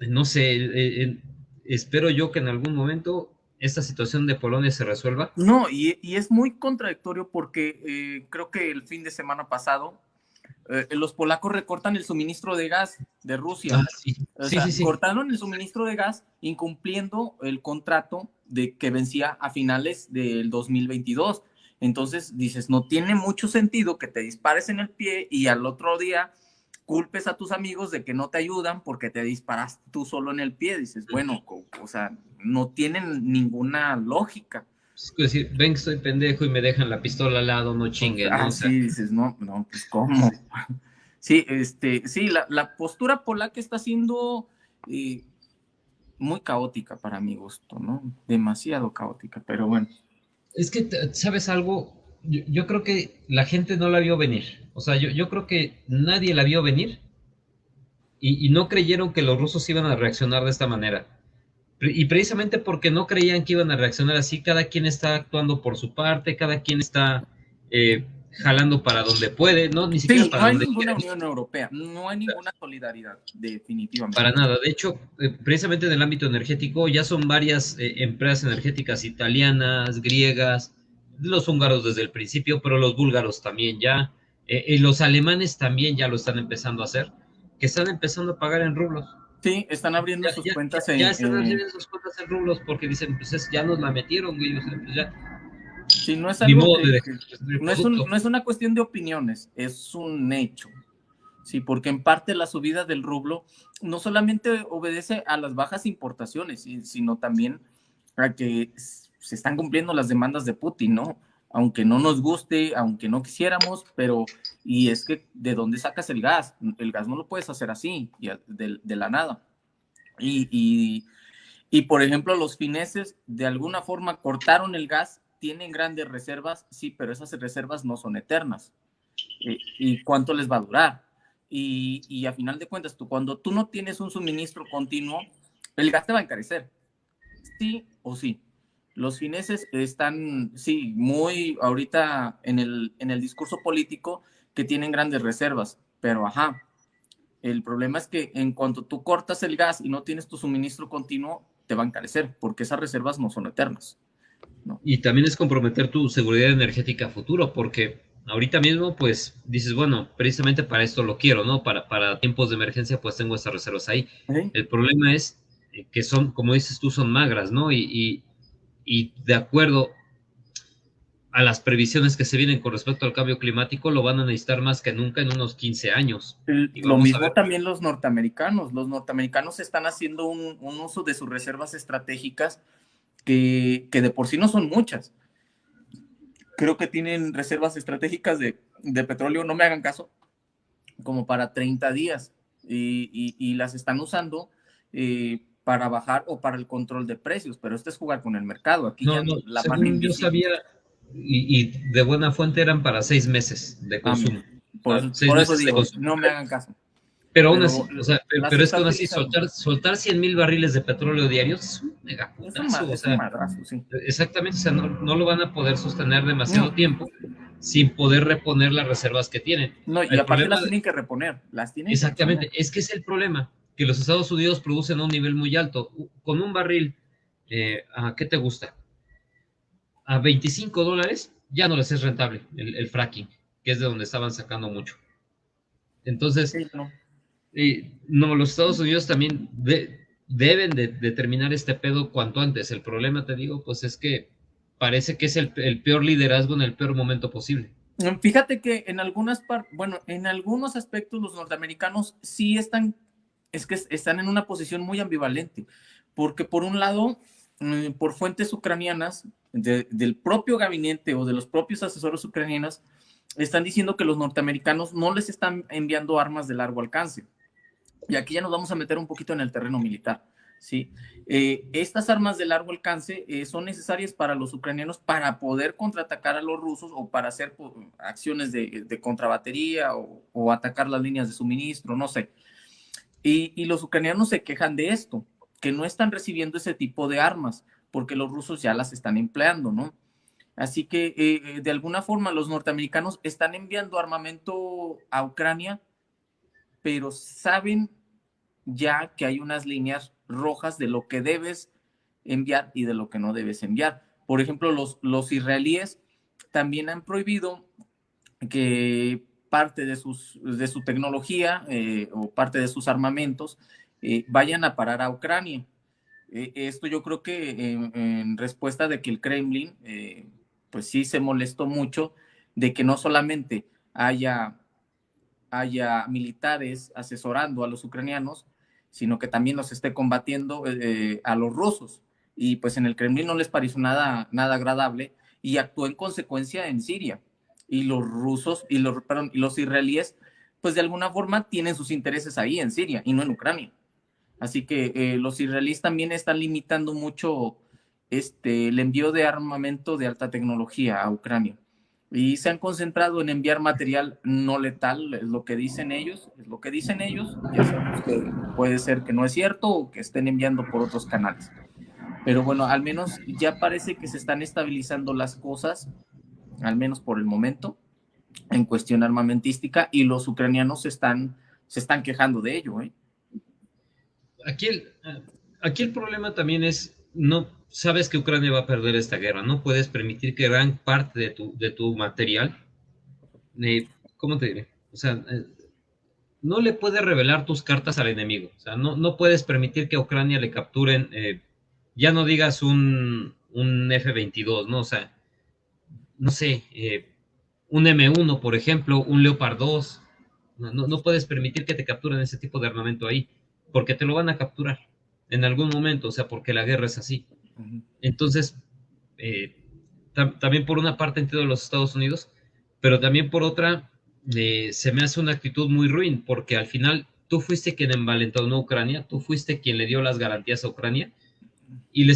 no sé, espero yo que en algún momento esta situación de Polonia se resuelva. No, y es muy contradictorio porque creo que el fin de semana pasado los polacos recortan el suministro de gas de Rusia. Sí. Cortaron el suministro de gas incumpliendo el contrato que vencía a finales del 2022. Entonces dices, no tiene mucho sentido que te dispares en el pie y al otro día culpes a tus amigos de que no te ayudan porque te disparas tú solo en el pie. Dices, bueno, o sea, no tienen ninguna lógica. Es decir, ven que soy pendejo y me dejan la pistola al lado, no chinguen, ¿no? O sea, sí, dices, no, pues ¿cómo? Sí, sí, la postura polaca está siendo y muy caótica para mi gusto, ¿no? Demasiado caótica, pero bueno. Es que, ¿sabes algo? Yo creo que la gente no la vio venir. O sea, yo creo que nadie la vio venir y no creyeron que los rusos iban a reaccionar de esta manera. Y precisamente porque no creían que iban a reaccionar así, cada quien está actuando por su parte, cada quien está jalando para donde puede, no, ni siquiera Sí, no para hay donde quiere, ninguna Unión Europea, no hay ninguna solidaridad, para definitivamente. nada. De hecho, precisamente en el ámbito energético ya son varias empresas energéticas italianas, griegas, los húngaros desde el principio, pero los búlgaros también ya, y los alemanes también ya lo están empezando a hacer, que están empezando a pagar en rublos. Sí, están abriendo sus cuentas Ya están haciendo sus cuentas en rublos porque dicen, pues ya nos la metieron, güey, o sea, pues ya, sí, no es ni algo modo de dejar el no es producto. no es una cuestión de opiniones, es un hecho. Sí, porque en parte la subida del rublo no solamente obedece a las bajas importaciones, sino también a que se están cumpliendo las demandas de Putin, ¿no? Aunque no nos guste, aunque no quisiéramos, pero, y es que, ¿de dónde sacas el gas? El gas no lo puedes hacer así, de la nada. Y, y, y, por ejemplo, los fineses de alguna forma cortaron el gas, tienen grandes reservas, sí, pero esas reservas no son eternas. ¿Y cuánto les va a durar? A final de cuentas, cuando tú no tienes un suministro continuo, el gas te va a encarecer, sí o sí. Los fineses están, sí, muy ahorita en el discurso político que tienen grandes reservas, pero ajá, el problema es que en cuanto tú cortas el gas y no tienes tu suministro continuo, te va a encarecer, porque esas reservas no son eternas, ¿no? Y también es comprometer tu seguridad energética a futuro, porque ahorita mismo, pues dices, bueno, precisamente para esto lo quiero, ¿no? Para tiempos de emergencia, pues tengo estas reservas ahí. ¿Sí? El problema es que son, como dices tú, son magras, ¿no? Y de acuerdo a las previsiones que se vienen con respecto al cambio climático, lo van a necesitar más que nunca en unos 15 años. Y Lo vamos a mismo ver. también los norteamericanos. Los norteamericanos están haciendo un uso de sus reservas estratégicas que de por sí no son muchas. Creo que tienen reservas estratégicas de petróleo, no me hagan caso, como para 30 días y las están usando para bajar o para el control de precios, pero esto es jugar con el mercado. Aquí No, ya no, la mano según yo invisible. sabía, y de buena fuente eran para 6 meses de Ah, mira, consumo. O sea, seis por eso meses de digo, consumo. no me hagan caso, Pero aún así, pero o sea, las pero es está que aún así utilizando. soltar 100,000 barriles de petróleo diarios es un megaputazo, o Es un sea, madrazo, sí. exactamente, o sea, no lo van a poder sostener demasiado No, tiempo sin poder reponer las reservas que tienen. no, y El aparte problema, las tienen que reponer, las tienen que reponer. exactamente, es que es el problema, que los Estados Unidos producen a un nivel muy alto. Con un barril, ¿a qué te gusta? A $25 ya no les es rentable el fracking, que es de donde estaban sacando mucho. Entonces, Sí, no. no, los Estados Unidos también deben de terminar este pedo cuanto antes. El problema, te digo, pues es que parece que es el peor liderazgo en el peor momento posible. Fíjate que en algunas partes, bueno, en algunos aspectos los norteamericanos sí están, es que están en una posición muy ambivalente, porque por un lado, por fuentes ucranianas, del propio gabinete o de los propios asesores ucranianos, están diciendo que los norteamericanos no les están enviando armas de largo alcance. Y aquí ya nos vamos a meter un poquito en el terreno militar. ¿Sí? Estas armas de largo alcance son necesarias para los ucranianos para poder contraatacar a los rusos o para hacer acciones de contrabatería o atacar las líneas de suministro, no sé. Y los ucranianos se quejan de esto, que no están recibiendo ese tipo de armas porque los rusos ya las están empleando, ¿no? Así que de alguna forma los norteamericanos están enviando armamento a Ucrania, pero saben ya que hay unas líneas rojas de lo que debes enviar y de lo que no debes enviar. Por ejemplo, los israelíes también han prohibido que parte de su tecnología o parte de sus armamentos vayan a parar a Ucrania. Esto yo creo que en respuesta de que el Kremlin, pues sí se molestó mucho de que no solamente haya militares asesorando a los ucranianos, sino que también los esté combatiendo a los rusos. Y pues en el Kremlin no les pareció nada agradable y actuó en consecuencia en Siria. Y los rusos y los israelíes, pues de alguna forma tienen sus intereses ahí en Siria y no en Ucrania. Así que los israelíes también están limitando mucho el envío de armamento de alta tecnología a Ucrania. Y se han concentrado en enviar material no letal, es lo que dicen ellos, ya sabemos que puede ser que no es cierto o que estén enviando por otros canales. Pero bueno, al menos ya parece que se están estabilizando las cosas, al menos por el momento, en cuestión armamentística, y los ucranianos se están quejando de ello, ¿eh? Aquí el, aquí el problema también es, no sabes que Ucrania va a perder esta guerra, no puedes permitir que gran parte de tu material, ¿cómo te diré? O sea, no le puedes revelar tus cartas al enemigo, o sea, no puedes permitir que a Ucrania le capturen, ya no digas un F-22, ¿no? O sea, no sé, un M1, por ejemplo, un Leopard 2, no puedes permitir que te capturen ese tipo de armamento ahí, porque te lo van a capturar en algún momento, o sea, porque la guerra es así. Entonces, eh, también por una parte entiendo los Estados Unidos, pero también por otra, se me hace una actitud muy ruin, porque al final tú fuiste quien envalentó a Ucrania, tú fuiste quien le dio las garantías a Ucrania, y la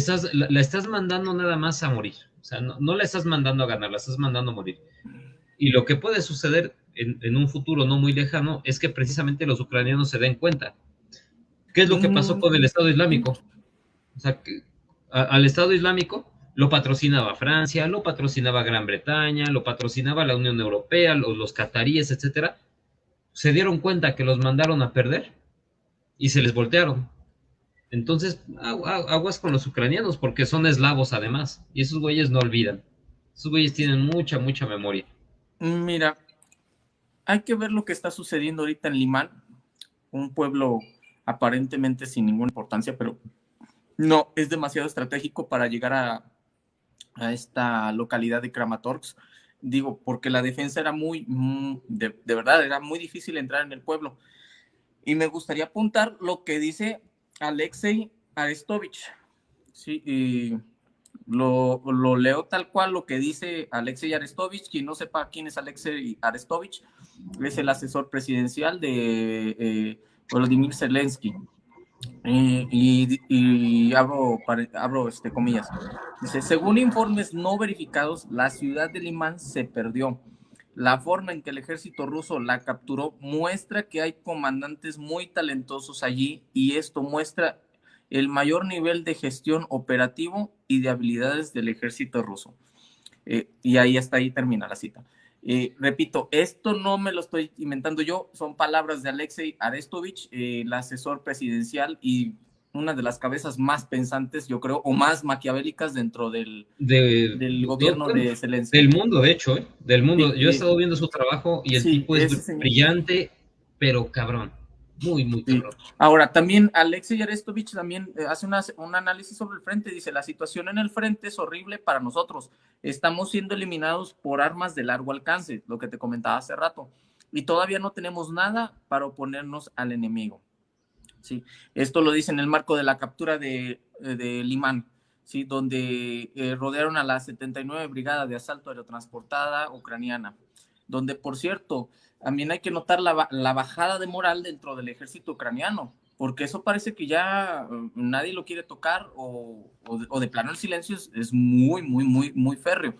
estás mandando nada más a morir. O sea, no la estás mandando a ganar, la estás mandando a morir. Y lo que puede suceder en un futuro no muy lejano es que precisamente los ucranianos se den cuenta. ¿Qué es lo que pasó con el Estado Islámico? O sea, que al Estado Islámico lo patrocinaba Francia, lo patrocinaba Gran Bretaña, lo patrocinaba la Unión Europea, los cataríes, etcétera. Se dieron cuenta que los mandaron a perder y se les voltearon. Entonces, aguas con los ucranianos porque son eslavos además. Y esos güeyes no olvidan. Esos güeyes tienen mucha, mucha memoria. Mira, hay que ver lo que está sucediendo ahorita en Limán, un pueblo aparentemente sin ninguna importancia, pero no, es demasiado estratégico para llegar a esta localidad de Kramatorsk. Digo, porque la defensa era de verdad, era muy difícil entrar en el pueblo. Y me gustaría apuntar lo que dice Alexei Arestovich. Sí, y lo leo tal cual lo que dice Alexei Arestovich. Quien no sepa quién es Alexei Arestovich, es el asesor presidencial de Volodymyr Zelensky. Y abro comillas. Dice, según informes no verificados, la ciudad de Limán se perdió. La forma en que el ejército ruso la capturó muestra que hay comandantes muy talentosos allí y esto muestra el mayor nivel de gestión operativo y de habilidades del ejército ruso. Y ahí hasta ahí termina la cita. Repito, esto no me lo estoy inventando yo, son palabras de Alexei Arestovich, el asesor presidencial y una de las cabezas más pensantes, yo creo, o más maquiavélicas dentro del gobierno Bueno, de Zelensky. del mundo, de hecho, del mundo. Sí, Yo he estado viendo su trabajo y el sí, tipo es brillante, pero cabrón. Muy, muy sí. cabrón. Ahora, también Alexei Arestovich también hace un análisis sobre el frente. Dice, la situación en el frente es horrible para nosotros. Estamos siendo eliminados por armas de largo alcance, lo que te comentaba hace rato. Y todavía no tenemos nada para oponernos al enemigo. Sí, esto lo dice en el marco de la captura de Limán, ¿sí? Donde rodearon a la 79 Brigada de Asalto Aerotransportada ucraniana, donde, por cierto, también hay que notar la bajada de moral dentro del ejército ucraniano, porque eso parece que ya nadie lo quiere tocar o de plano el silencio es muy, muy, muy, muy férreo,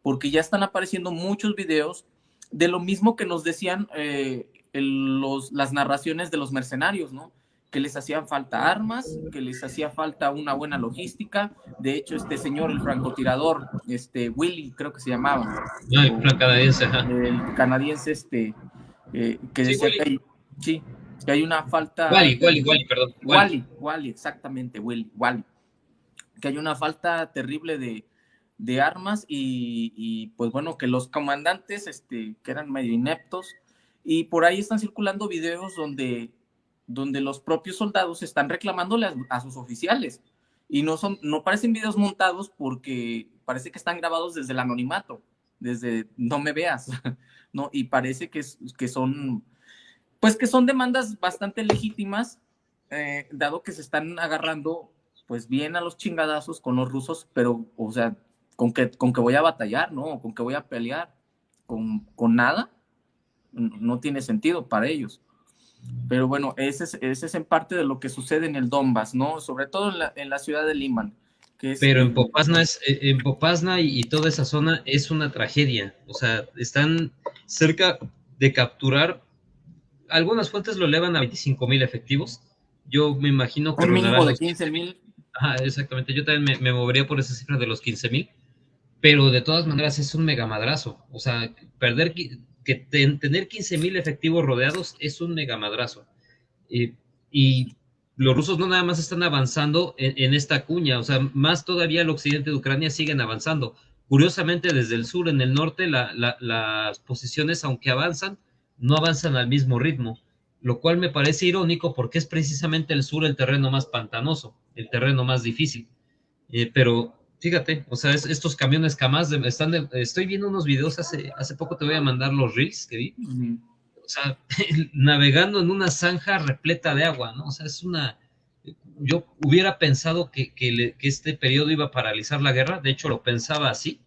porque ya están apareciendo muchos videos de lo mismo que nos decían las narraciones de los mercenarios, ¿no? Que les hacían falta armas, que les hacía falta una buena logística. De hecho, este señor, el francotirador, Willy, creo que se llamaba, No, el plan canadiense, ajá. el canadiense, que Sí, decía Willy. que sí, que hay una falta Wally, perdón. Wally, exactamente, Wally, que hay una falta terrible de armas y pues bueno, que los comandantes, que eran medio ineptos, y por ahí están circulando videos donde los propios soldados están reclamándole a sus oficiales y no parecen videos montados porque parece que están grabados desde el anonimato, desde no me veas, ¿no? Y parece que son, pues que son demandas bastante legítimas, dado que se están agarrando pues bien a los chingadazos con los rusos, pero o sea, con que voy a batallar, ¿no? Con que voy a pelear, con nada, no tiene sentido para ellos. Pero bueno, ese es en parte de lo que sucede en el Donbass, ¿no? Sobre todo en la ciudad de Liman, que es... Pero en Popasna y toda esa zona es una tragedia. O sea, están cerca de capturar. Algunas fuentes lo elevan a 25,000 efectivos. Yo me imagino que un mínimo rondarán de los 15,000. Ajá, exactamente. Yo también me movería por esa cifra de los 15,000, pero de todas maneras es un megamadrazo. O sea, tener 15,000 efectivos rodeados es un megamadrazo. Y los rusos no nada más están avanzando en esta cuña, o sea, más todavía el occidente de Ucrania siguen avanzando. Curiosamente, desde el sur, en el norte, las posiciones, aunque avanzan, no avanzan al mismo ritmo, lo cual me parece irónico porque es precisamente el sur el terreno más pantanoso, el terreno más difícil. Pero fíjate, o sea, estos camiones Kamaz estoy viendo unos videos hace poco, te voy a mandar los reels que vi, Ujú. o sea, navegando en una zanja repleta de agua, ¿no? O sea, yo hubiera pensado que este periodo iba a paralizar la guerra, de hecho lo pensaba así,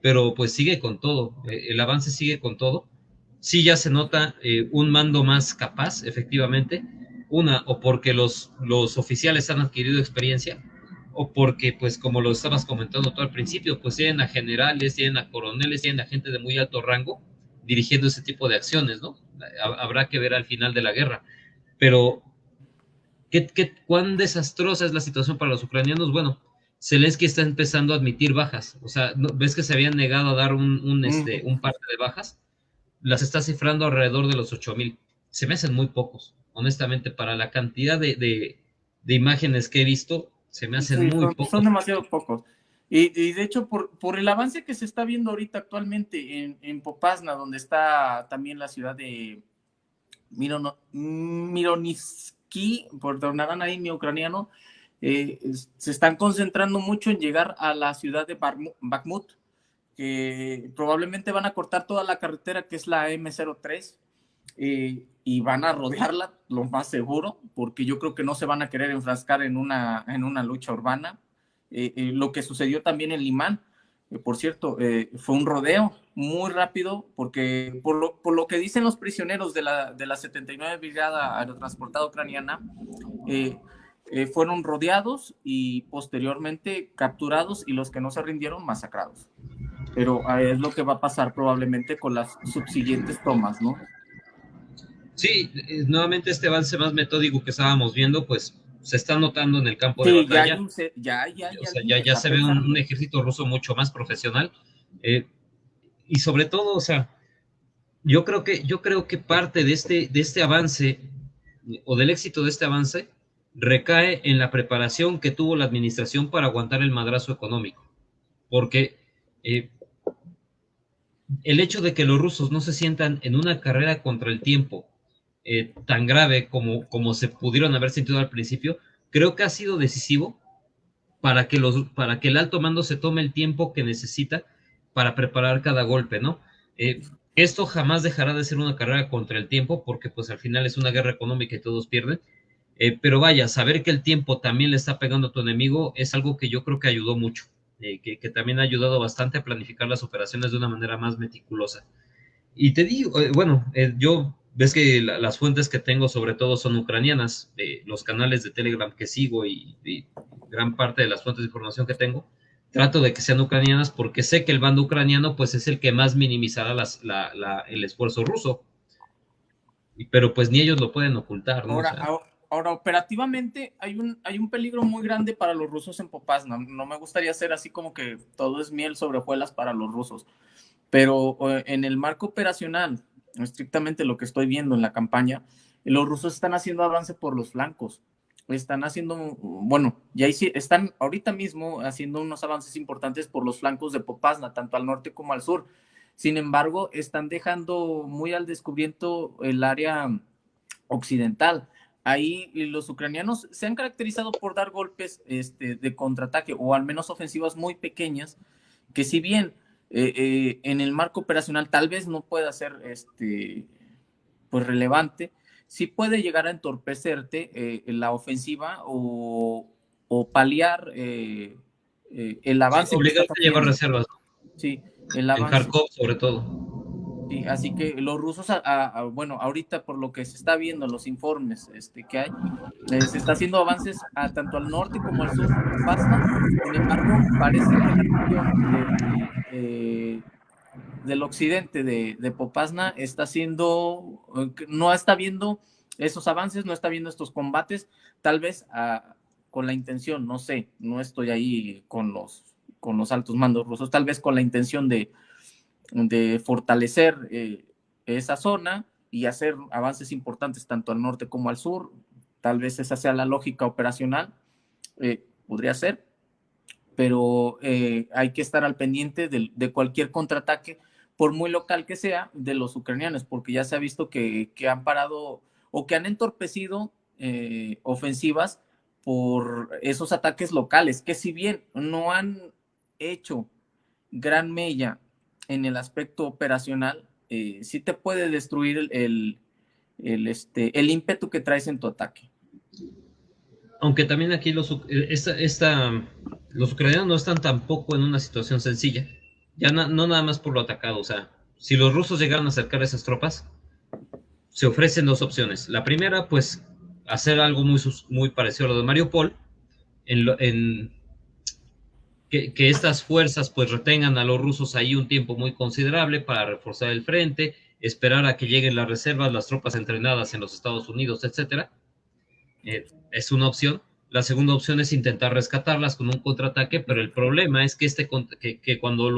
pero pues sigue con todo, el avance sigue con todo. Sí ya se nota un mando más capaz, efectivamente, o porque los oficiales han adquirido experiencia, o porque, pues como lo estabas comentando tú al principio, pues tienen a generales, tienen a coroneles, tienen a gente de muy alto rango dirigiendo ese tipo de acciones, ¿no? Habrá que ver al final de la guerra. Pero, ¿cuán desastrosa es la situación para los ucranianos? Bueno, Zelensky está empezando a admitir bajas. O sea, ¿ves que se habían negado a dar Ujú. un parte de bajas? Las está cifrando alrededor de los 8,000. Se me hacen muy pocos, honestamente, para la cantidad de imágenes que he visto, se me hacen Sí, muy son pocos. demasiado pocos. Y de hecho, por el avance que se está viendo ahorita actualmente en Popasna, donde está también la ciudad de Mironivsky, perdonarán ahí mi ucraniano, se están concentrando mucho en llegar a la ciudad de Bakhmut, que probablemente van a cortar toda la carretera que es la M03, y van a rodearla lo más seguro, porque yo creo que no se van a querer enfrascar en una lucha urbana. Lo que sucedió también en Limán, por cierto, fue un rodeo muy rápido, porque por lo que dicen los prisioneros de la 79 Brigada Aerotransportada Ucraniana, eh, fueron rodeados y posteriormente capturados, y los que no se rindieron masacrados. Pero es lo que va a pasar probablemente con las subsiguientes tomas, ¿no? Sí, nuevamente este avance más metódico que estábamos viendo, pues se está notando en el campo de Sí, batalla. ya hay O sea, alguien que ya está se ve un pensando. ejército ruso mucho más profesional. eh, y sobre todo, o sea, yo creo que parte de este avance o del éxito de este avance recae en la preparación que tuvo la administración para aguantar el madrazo económico. Porque eh, el hecho de que los rusos no se sientan en una carrera contra el tiempo tan grave como se pudieron haber sentido al principio, creo que ha sido decisivo para que el alto mando se tome el tiempo que necesita para preparar cada golpe, ¿no? Esto jamás dejará de ser una carrera contra el tiempo, porque pues al final es una guerra económica y todos pierden. Pero vaya, saber que el tiempo también le está pegando a tu enemigo es algo que yo creo que ayudó mucho, que también ha ayudado bastante a planificar las operaciones de una manera más meticulosa. Y te digo, bueno, yo ves que las fuentes que tengo sobre todo son ucranianas, los canales de Telegram que sigo y gran parte de las fuentes de información que tengo, trato de que sean ucranianas porque sé que el bando ucraniano pues es el que más minimizará el esfuerzo ruso, pero pues ni ellos lo pueden ocultar, ¿no? O Ahora, sea, ahora operativamente hay un peligro muy grande para los rusos en Popasna. No me gustaría ser así como que todo es miel sobre hojuelas para los rusos, pero en el marco operacional, estrictamente lo que estoy viendo en la campaña, los rusos están haciendo avance por los flancos. Están haciendo, bueno, están ahorita mismo haciendo unos avances importantes por los flancos de Popasna, tanto al norte como al sur. Sin embargo, están dejando muy al descubierto el área occidental. Ahí los ucranianos se han caracterizado por dar golpes de contraataque, o al menos ofensivas muy pequeñas, que si bien en el marco operacional tal vez no pueda ser pues relevante, sí puede llegar a entorpecerte la ofensiva, o paliar el sí, avance que estás obligarte a llevar haciendo. reservas, Sí, el ¿no? En avance. Kharkov sobre todo. Sí, así que los rusos, bueno, ahorita por lo que se está viendo en los informes que hay, se está haciendo avances tanto al norte como al sur de Popasna. Sin embargo, parece que la región del occidente de Popasna está siendo, no está viendo esos avances, no está viendo estos combates, tal vez con la intención, no sé, no estoy ahí con los altos mandos rusos, tal vez con la intención de fortalecer esa zona y hacer avances importantes tanto al norte como al sur. Tal vez esa sea la lógica operacional, podría ser, pero hay que estar al pendiente de cualquier contraataque, por muy local que sea, de los ucranianos, porque ya se ha visto que han parado o que han entorpecido ofensivas por esos ataques locales, que si bien no han hecho gran mella en el aspecto operacional, sí te puede destruir el ímpetu que traes en tu ataque. Aunque también aquí los ucranianos no están tampoco en una situación sencilla. Ya no nada más por lo atacado. O sea, si los rusos llegaran a acercar esas tropas, se ofrecen dos opciones. La primera, pues, hacer algo muy parecido a lo de Mariupol, en que estas fuerzas pues retengan a los rusos ahí un tiempo muy considerable para reforzar el frente, esperar a que lleguen las reservas, las tropas entrenadas en los Estados Unidos, etcétera. Es una opción. La segunda opción es intentar rescatarlas con un contraataque, pero el problema es que cuando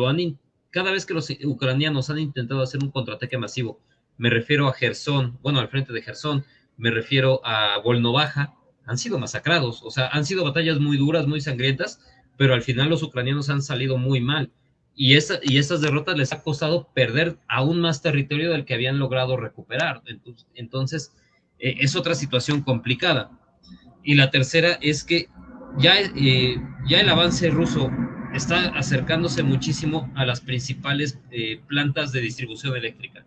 cada vez que los ucranianos han intentado hacer un contraataque masivo, me refiero a Gerson, bueno, al frente de Gerson, me refiero a Volnovaja, han sido masacrados, o sea, han sido batallas muy duras, muy sangrientas, pero al final los ucranianos han salido muy mal. Y esas derrotas les ha costado perder aún más territorio del que habían logrado recuperar. Entonces es otra situación complicada. Y la tercera es que ya el avance ruso está acercándose muchísimo a las principales plantas de distribución eléctrica.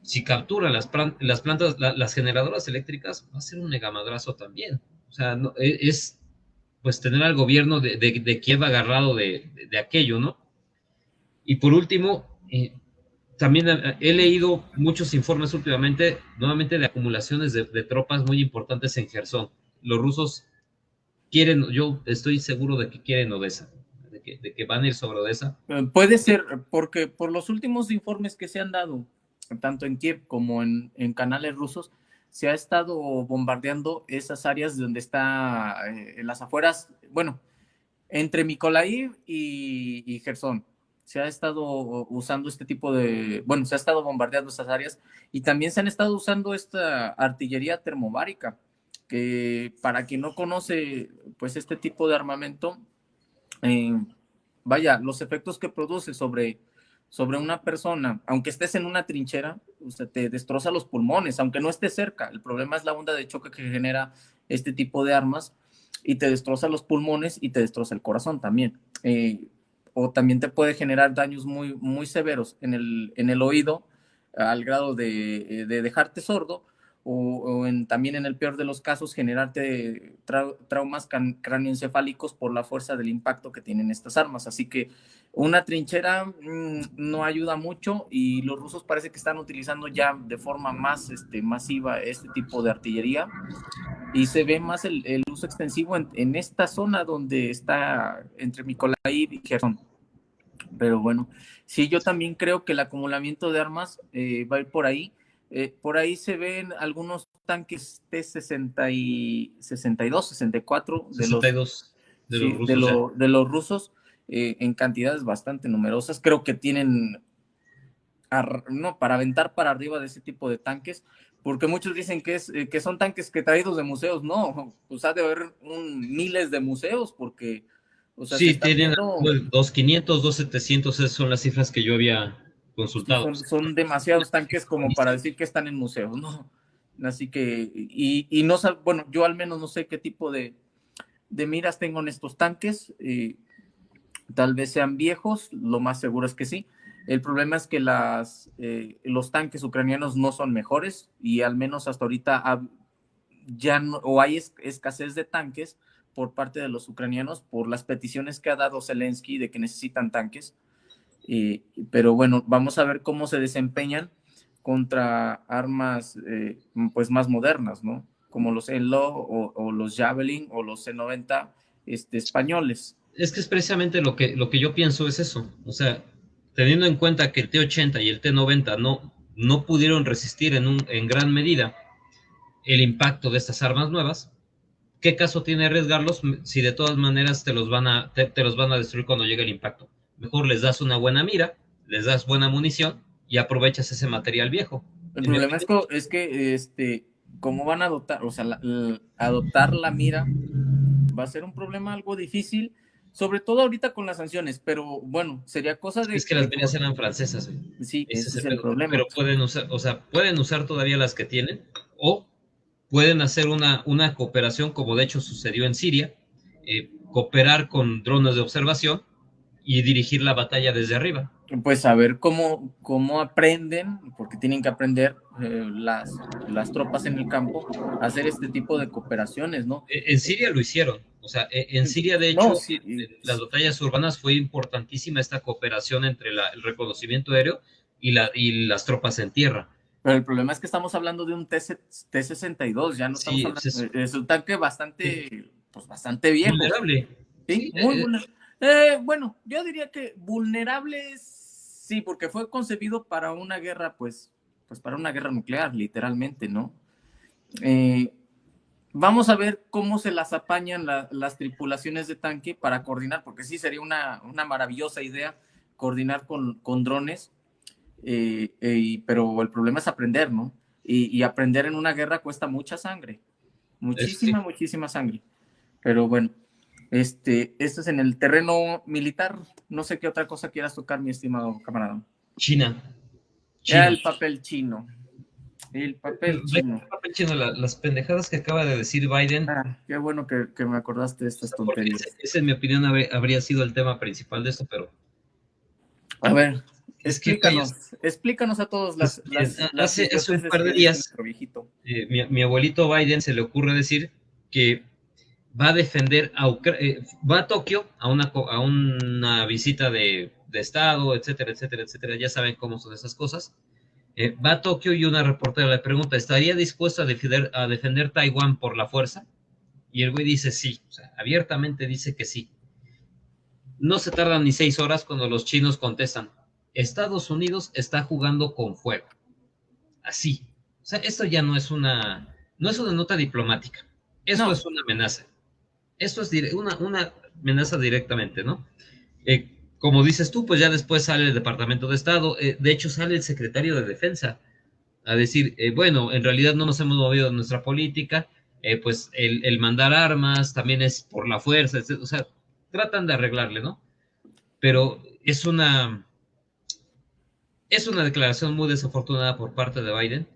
Si captura las generadoras eléctricas, va a ser un megamadrazo también. O sea, no, es pues tener al gobierno de Kiev agarrado de aquello, ¿no? Y por último, también he leído muchos informes últimamente, nuevamente de acumulaciones de tropas muy importantes en Gerson. Los rusos quieren, yo estoy seguro de que quieren Odessa, de que van a ir sobre Odessa. Puede ser, porque por los últimos informes que se han dado, tanto en Kiev como en canales rusos, se ha estado bombardeando esas áreas donde está en las afueras, bueno, entre Mykolaiv y Gerson. Se ha estado usando este tipo bueno, se ha estado bombardeando esas áreas y también se han estado usando esta artillería termobárica, que para quien no conoce pues este tipo de armamento, eh, vaya, los efectos que produce sobre una persona, aunque estés en una trinchera, o sea, te destroza los pulmones, aunque no estés cerca. El problema es la onda de choque que genera este tipo de armas y te destroza los pulmones y te destroza el corazón también. O también te puede generar daños muy, muy severos en el oído al grado de dejarte sordo también en el peor de los casos generarte traumas cráneoencefálicos por la fuerza del impacto que tienen estas armas. Así que una trinchera no ayuda mucho y los rusos parece que están utilizando ya de forma más masiva este tipo de artillería y se ve más el uso extensivo en esta zona donde está entre Mykolaiv y Gerson. Pero bueno, sí, yo también creo que el acumulamiento de armas va a ir por ahí. Por ahí se ven algunos tanques T-60 y 62, 64 62 de los sí, rusos ya. de los rusos en cantidades bastante numerosas. Creo que tienen no, para aventar para arriba de ese tipo de tanques, porque muchos dicen que son tanques que traídos de museos. No, pues ha de haber miles de museos porque, o sea, se Sí, están tienen viendo. 2.500, 2.700, esas son las cifras que yo había Sí, consultado. son demasiados tanques como para decir que están en museos, ¿no? Así que, y no bueno, yo al menos no sé qué tipo de miras tengo en estos tanques. Tal vez sean viejos, lo más seguro es que sí. El problema es que los tanques ucranianos no son mejores y al menos hasta ahorita ya no, o hay escasez de tanques por parte de los ucranianos por las peticiones que ha dado Zelensky de que necesitan tanques Pero bueno, vamos a ver cómo se desempeñan contra armas pues más modernas, ¿no? Como los ELO o los Javelin o los C90 españoles. Es que es precisamente lo que yo pienso es eso. O sea, teniendo en cuenta que el T-80 y el T-90 no pudieron resistir en gran medida el impacto de estas armas nuevas, ¿qué caso tiene arriesgarlos si de todas maneras te los van a destruir cuando llegue el impacto? Mejor les das una buena mira, les das buena munición y aprovechas ese material viejo. El problema es que cómo van a adoptar, o sea, adoptar la mira va a ser un problema algo difícil, sobre todo ahorita con las sanciones, pero bueno, sería cosa Es que las miras eran francesas, güey. Sí, Ese ese es es el el pedo. problema. Pero pueden usar, o sea, pueden usar todavía las que tienen, o pueden hacer una cooperación, como de hecho sucedió en Siria, cooperar con drones de observación y dirigir la batalla desde arriba. Pues a ver cómo aprenden, porque tienen que aprender las tropas en el campo a hacer este tipo de cooperaciones, ¿no? En Siria lo hicieron. O sea, en Siria, de No, hecho, sí, en las batallas urbanas fue importantísima esta cooperación entre el reconocimiento aéreo y las tropas en tierra. pero el problema es que estamos hablando de un T-62, ya no estamos Sí, hablando, pues es un tanque pues bastante viejo, vulnerable. ¿sí? Sí, Muy vulnerable. Bueno, yo diría que vulnerable sí, porque fue concebido para una guerra, pues para una guerra nuclear, literalmente, ¿no? Eh, Vamos a ver cómo se las apañan las tripulaciones de tanque para coordinar, porque sí sería una maravillosa idea coordinar con drones, pero el problema es aprender, ¿no? Y aprender en una guerra cuesta mucha sangre, sí. muchísima sangre. Pero bueno, esto es en el terreno militar. No sé qué otra cosa quieras tocar, mi estimado camarada. China. Ya China. el papel chino. El papel chino. Papel chino, las pendejadas que acaba de decir Biden, Qué bueno que me acordaste de o estas sea, porque tonterías. ese, en mi opinión, habría sido el tema principal de esto, pero A ver, es que callos. explícanos a todos Pues, las hace un idioteces par que de dice días, nuestro viejito. mi abuelito Biden se le ocurre decir que va a defender va a Tokio a una visita de Estado, etcétera, etcétera, etcétera. Ya saben cómo son esas cosas. Va a Tokio y una reportera le pregunta, ¿estaría dispuesto a defender Taiwán por la fuerza? Y el güey dice sí, o sea, abiertamente dice que sí. No se tardan ni 6 horas cuando los chinos contestan, Estados Unidos está jugando con fuego. Así. O sea, esto ya no es una nota diplomática. Esto No, es una amenaza. Esto es una amenaza directamente, ¿no? Como dices tú, pues ya después sale el Departamento de Estado, de hecho sale el secretario de Defensa a decir, bueno, en realidad no nos hemos movido de nuestra política, pues el mandar armas también es por la fuerza, etc. O sea, tratan de arreglarle, ¿no? Pero es una declaración muy desafortunada por parte de Biden,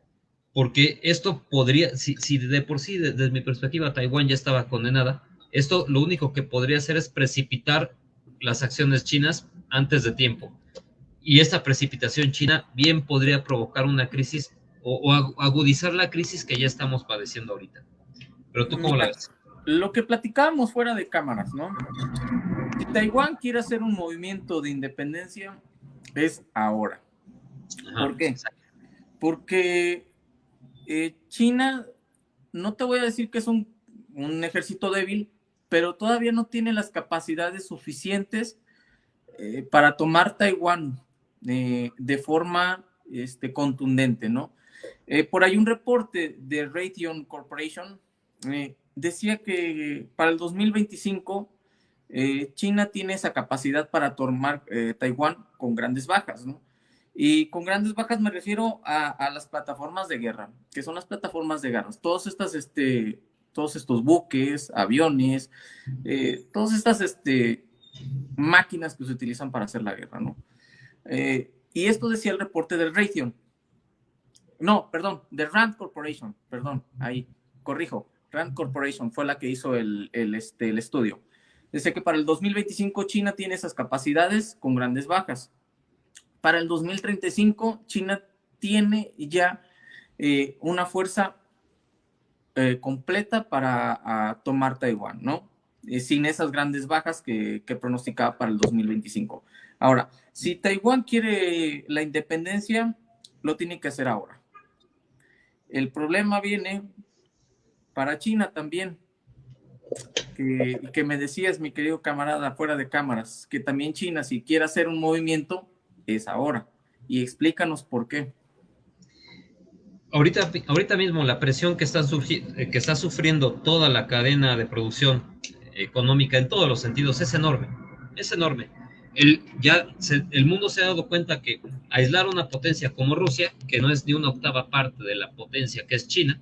porque esto podría, si de por sí, desde mi perspectiva, Taiwán ya estaba condenada, esto lo único que podría hacer es precipitar las acciones chinas antes de tiempo. Y esta precipitación china bien podría provocar una crisis o agudizar la crisis que ya estamos padeciendo ahorita. Pero tú, ¿cómo la mira, ves? lo que platicábamos fuera de cámaras, ¿no? Si Taiwán quiere hacer un movimiento de independencia, es ahora. Ajá, ¿Por qué? exacto. Porque China, no te voy a decir que es un ejército débil, pero todavía no tiene las capacidades suficientes para tomar Taiwán de forma contundente, ¿no? Por ahí un reporte de Raytheon Corporation decía que para el 2025 China tiene esa capacidad para tomar Taiwán con grandes bajas, ¿no? Y con grandes bajas me refiero a las plataformas de guerra, que son las plataformas de guerra. Todos estos buques, aviones, todas estas máquinas que se utilizan para hacer la guerra, ¿no? Y esto decía el reporte del Raytheon. No, perdón, de Rand Corporation, perdón, ahí, corrijo. Rand Corporation fue la que hizo el estudio. Dice que para el 2025 China tiene esas capacidades con grandes bajas. Para el 2035 China tiene ya una fuerza completa para tomar Taiwán, ¿no? sin esas grandes bajas que pronosticaba para el 2025. Ahora, si Taiwán quiere la independencia, lo tiene que hacer ahora. El problema viene para China también, que me decías, mi querido camarada, fuera de cámaras, que también China, si quiere hacer un movimiento, es ahora. Y explícanos por qué. Ahorita mismo la presión que está sufriendo toda la cadena de producción económica en todos los sentidos es enorme, es enorme. El mundo se ha dado cuenta que aislar una potencia como Rusia, que no es ni una octava parte de la potencia que es China,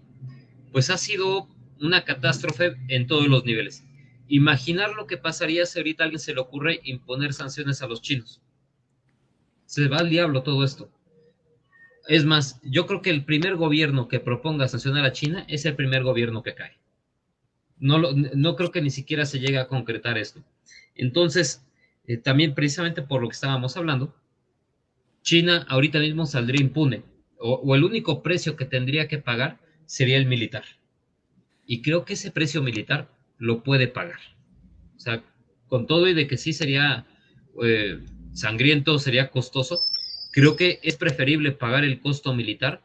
pues ha sido una catástrofe en todos los niveles. Imaginar lo que pasaría si ahorita a alguien se le ocurre imponer sanciones a los chinos. Se va al diablo todo esto. Es más, yo creo que el primer gobierno que proponga sancionar a China es el primer gobierno que cae. No creo que ni siquiera se llegue a concretar esto. Entonces, también precisamente por lo que estábamos hablando, China ahorita mismo saldría impune, o el único precio que tendría que pagar sería el militar. Y creo que ese precio militar lo puede pagar. O sea, con todo y de que sí sería sangriento, sería costoso, creo que es preferible pagar el costo militar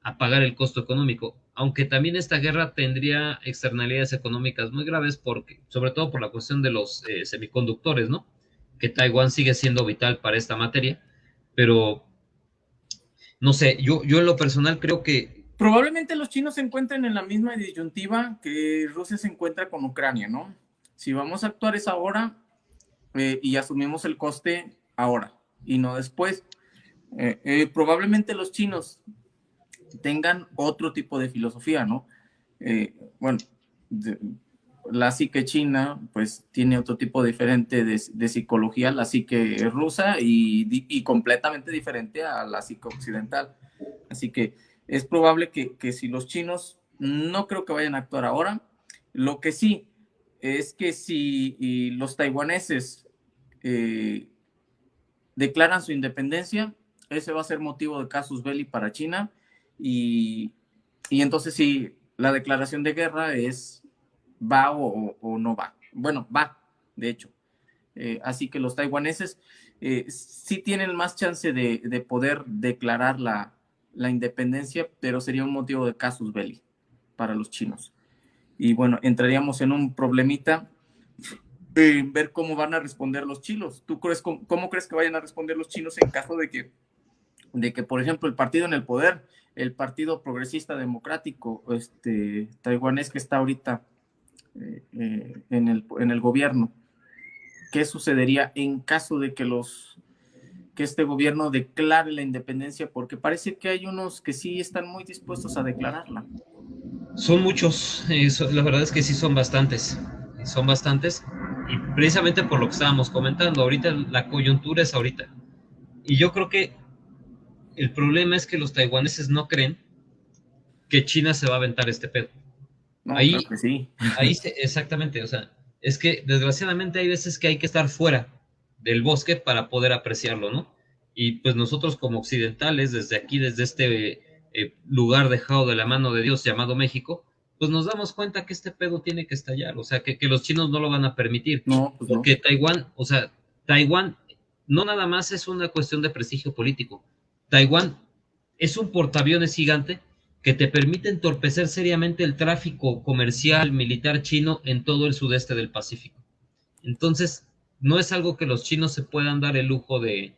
a pagar el costo económico, aunque también esta guerra tendría externalidades económicas muy graves, porque, sobre todo por la cuestión de los semiconductores, ¿no? Que Taiwán sigue siendo vital para esta materia, pero no sé, yo en lo personal creo que... Probablemente los chinos se encuentren en la misma disyuntiva que Rusia se encuentra con Ucrania, ¿no? Si vamos a actuar es ahora y asumimos el coste ahora y no después. Probablemente los chinos tengan otro tipo de filosofía, ¿no? Bueno, la psique china pues tiene otro tipo diferente de psicología, la psique rusa y completamente diferente a la psique occidental. Así que es probable que si los chinos, no creo que vayan a actuar ahora, lo que sí es que si los taiwaneses declaran su independencia, ese va a ser motivo de casus belli para China y, y entonces sí, la declaración de guerra es va o no va. Bueno, va, de hecho. Así que los taiwaneses sí tienen más chance de poder declarar la independencia, pero sería un motivo de casus belli para los chinos. Y bueno, entraríamos en un problemita ver cómo van a responder los chinos. ¿Tú crees, cómo crees que vayan a responder los chinos en caso de que, por ejemplo, el partido en el poder, el Partido Progresista Democrático taiwanés que está ahorita en el gobierno, qué sucedería en caso de que este gobierno declare la independencia? Porque parece que hay unos que sí están muy dispuestos a declararla. Son muchos, la verdad es que sí son bastantes, y precisamente por lo que estábamos comentando, ahorita la coyuntura es ahorita. Y yo creo que el problema es que los taiwaneses no creen que China se va a aventar este pedo. No, Ahí, claro que sí. exactamente, o sea, es que desgraciadamente hay veces que hay que estar fuera del bosque para poder apreciarlo, ¿no? Y pues nosotros como occidentales, desde aquí, desde este lugar dejado de la mano de Dios llamado México, pues nos damos cuenta que este pedo tiene que estallar, o sea, que los chinos no lo van a permitir, No, pues no. porque Taiwán, o sea, Taiwán no nada más es una cuestión de prestigio político, Taiwán es un portaaviones gigante que te permite entorpecer seriamente el tráfico comercial militar chino en todo el sudeste del Pacífico. Entonces, no es algo que los chinos se puedan dar el lujo de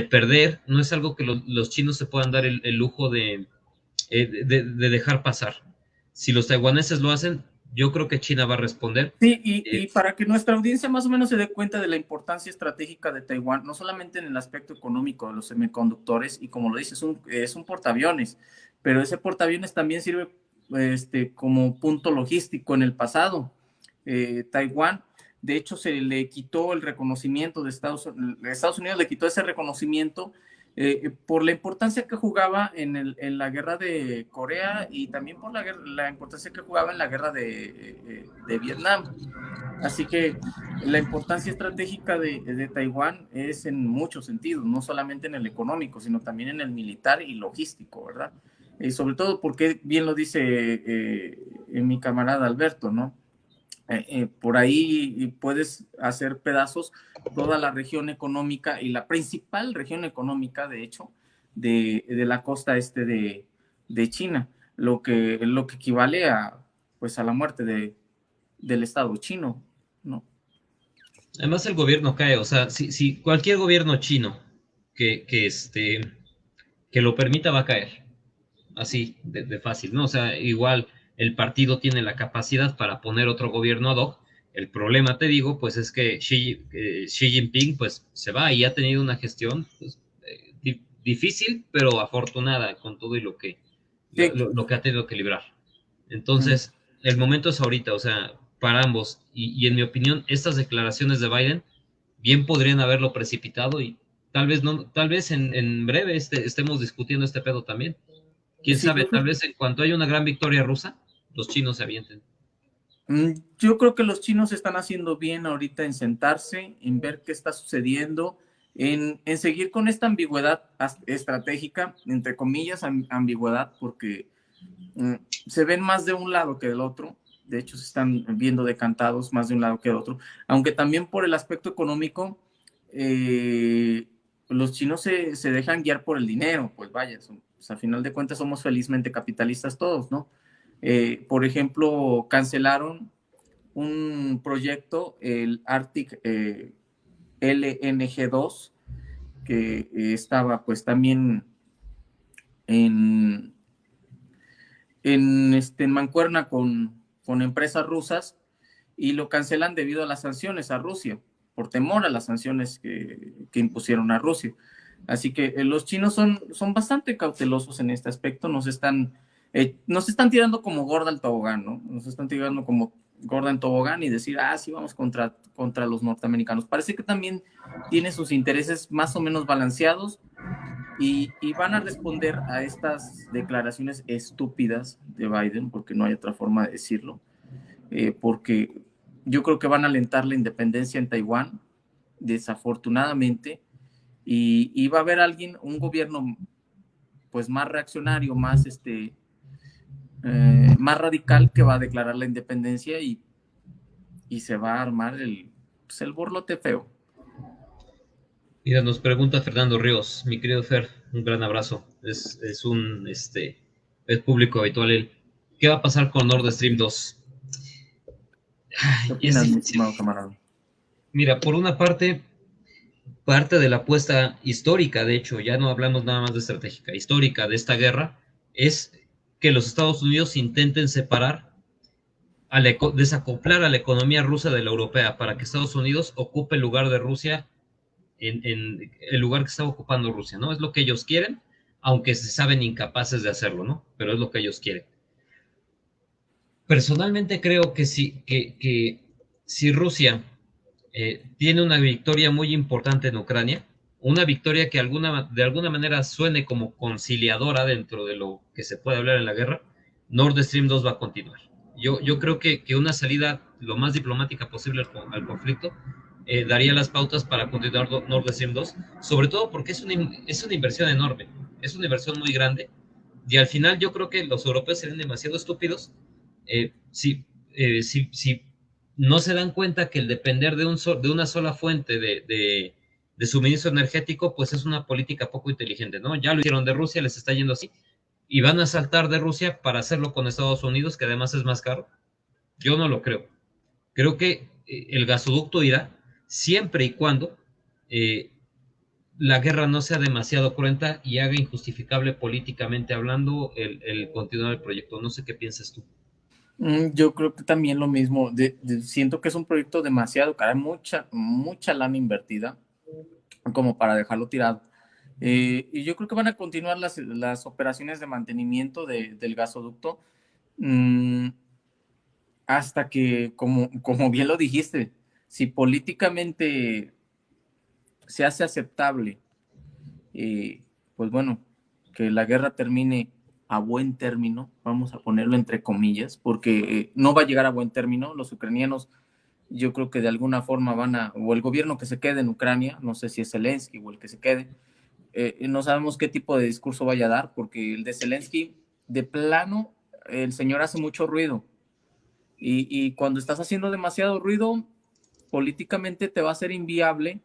perder, no es algo que los chinos se puedan dar el lujo de dejar pasar. Si los taiwaneses lo hacen, yo creo que China va a responder. Sí, y para que nuestra audiencia más o menos se dé cuenta de la importancia estratégica de Taiwán, no solamente en el aspecto económico de los semiconductores, y como lo dices, es un portaaviones, pero ese portaaviones también sirve como punto logístico en el pasado. Taiwán, de hecho, se le quitó el reconocimiento de Estados Unidos, le quitó ese reconocimiento por la importancia que jugaba en la guerra de Corea y también por la importancia que jugaba en la guerra de Vietnam. Así que la importancia estratégica de Taiwán es en muchos sentidos, no solamente en el económico, sino también en el militar y logístico, ¿verdad? Sobre todo porque bien lo dice mi camarada Alberto, ¿no? Por ahí puedes hacer pedazos toda la región económica y la principal región económica, de hecho, de la costa este de China, lo que equivale a, pues, a la muerte del Estado chino, ¿no? Además el gobierno cae, o sea, si cualquier gobierno chino que que lo permita va a caer, así de fácil, ¿no? O sea, igual el partido tiene la capacidad para poner otro gobierno ad hoc. El problema, te digo, pues es que Xi Jinping pues se va y ha tenido una gestión pues, difícil, pero afortunada con todo y Sí. lo que ha tenido que librar. Mm. Entonces, el momento es ahorita, o sea, para ambos. Y en mi opinión, estas declaraciones de Biden bien podrían haberlo precipitado y tal vez no, tal vez en breve estemos discutiendo este pedo también. Quién Sí, sabe, tal vez en cuanto haya una gran victoria rusa, los chinos se avienten. yo creo que los chinos están haciendo bien ahorita en sentarse, en ver qué está sucediendo, en seguir con esta ambigüedad estratégica, entre comillas, ambigüedad, porque mm, se ven más de un lado que del otro. De hecho, se están viendo decantados más de un lado que del otro. Aunque también por el aspecto económico, eh, los chinos se dejan guiar por el dinero. Pues vaya, pues, a final de cuentas somos felizmente capitalistas todos, ¿no? Por ejemplo, cancelaron un proyecto, el Arctic LNG2, que estaba pues también en, en mancuerna con empresas rusas, y lo cancelan debido a las sanciones a Rusia, por temor a las sanciones que impusieron a Rusia. Así que los chinos son bastante cautelosos en este aspecto, nos están tirando como gorda al tobogán, ¿no? Nos están tirando como gorda en tobogán y decir, sí, vamos contra los norteamericanos. Parece que también tiene sus intereses más o menos balanceados, y van a responder a estas declaraciones estúpidas de Biden, porque no hay otra forma de decirlo, porque yo creo que van a alentar la independencia en Taiwán, desafortunadamente, y va a haber un gobierno pues más reaccionario, más radical, que va a declarar la independencia, y se va a armar pues, el borlote feo. Mira, nos pregunta Fernando Ríos, mi querido Fer, un gran abrazo. Es público habitual él. ¿Qué va a pasar con Nord Stream 2? ¿Qué Ay, es opinas, mi difícil. estimado camarada? Mira, por una parte de la apuesta histórica, de hecho, ya no hablamos nada más de estratégica, histórica de esta guerra, es que los Estados Unidos intenten separar, desacoplar a la economía rusa de la europea para que Estados Unidos ocupe el lugar de Rusia en el lugar que está ocupando Rusia, ¿no? Es lo que ellos quieren, aunque se saben incapaces de hacerlo, ¿no? Pero es lo que ellos quieren. Personalmente creo que si Rusia tiene una victoria muy importante en Ucrania, una victoria que de alguna manera suene como conciliadora dentro de lo que se puede hablar en la guerra, Nord Stream 2 va a continuar. Yo creo que una salida lo más diplomática posible al conflicto daría las pautas para continuar Nord Stream 2, sobre todo porque es una inversión enorme, es una inversión muy grande, y al final yo creo que los europeos serían demasiado estúpidos si no se dan cuenta que el depender de una sola fuente de suministro energético, pues es una política poco inteligente, ¿no? Ya lo hicieron de Rusia, les está yendo así, y van a saltar de Rusia para hacerlo con Estados Unidos, que además es más caro. Yo no lo creo. Creo que el gasoducto irá siempre y cuando eh, la guerra no sea demasiado cruenta y haga injustificable políticamente hablando el continuar el proyecto. No sé qué piensas tú. Yo creo que también lo mismo. Siento que es un proyecto demasiado caro, hay mucha lana invertida como para dejarlo tirado. Y yo creo que van a continuar las operaciones de mantenimiento del gasoducto, mm, hasta que, como bien lo dijiste, si políticamente se hace aceptable, eh, pues bueno, que la guerra termine a buen término, vamos a ponerlo entre comillas, porque no va a llegar a buen término. Los ucranianos, yo creo que de alguna forma o el gobierno que se quede en Ucrania, no sé si es Zelensky o el que se quede, no sabemos qué tipo de discurso vaya a dar, porque el de Zelensky, de plano, el señor hace mucho ruido. Y cuando estás haciendo demasiado ruido, políticamente te va a ser inviable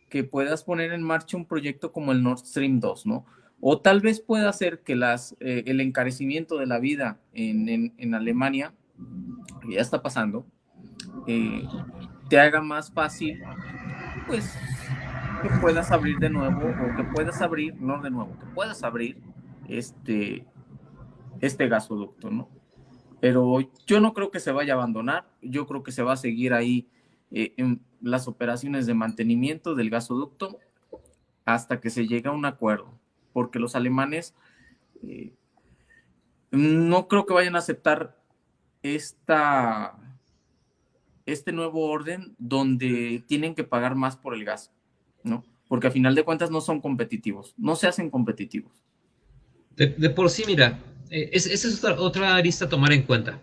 que puedas poner en marcha un proyecto como el Nord Stream 2, ¿no? O tal vez pueda hacer que el encarecimiento de la vida en Alemania, que ya está pasando, eh, te haga más fácil, pues, que puedas abrir de nuevo o que puedas abrir, no de nuevo, que puedas abrir este, este gasoducto, ¿no? Pero yo no creo que se vaya a abandonar, yo creo que se va a seguir ahí en las operaciones de mantenimiento del gasoducto hasta que se llegue a un acuerdo, porque los alemanes eh, no creo que vayan a aceptar esta, este nuevo orden donde tienen que pagar más por el gas, ¿no? Porque a final de cuentas no son competitivos, no se hacen competitivos. De por sí, mira, esa es otra arista a tomar en cuenta.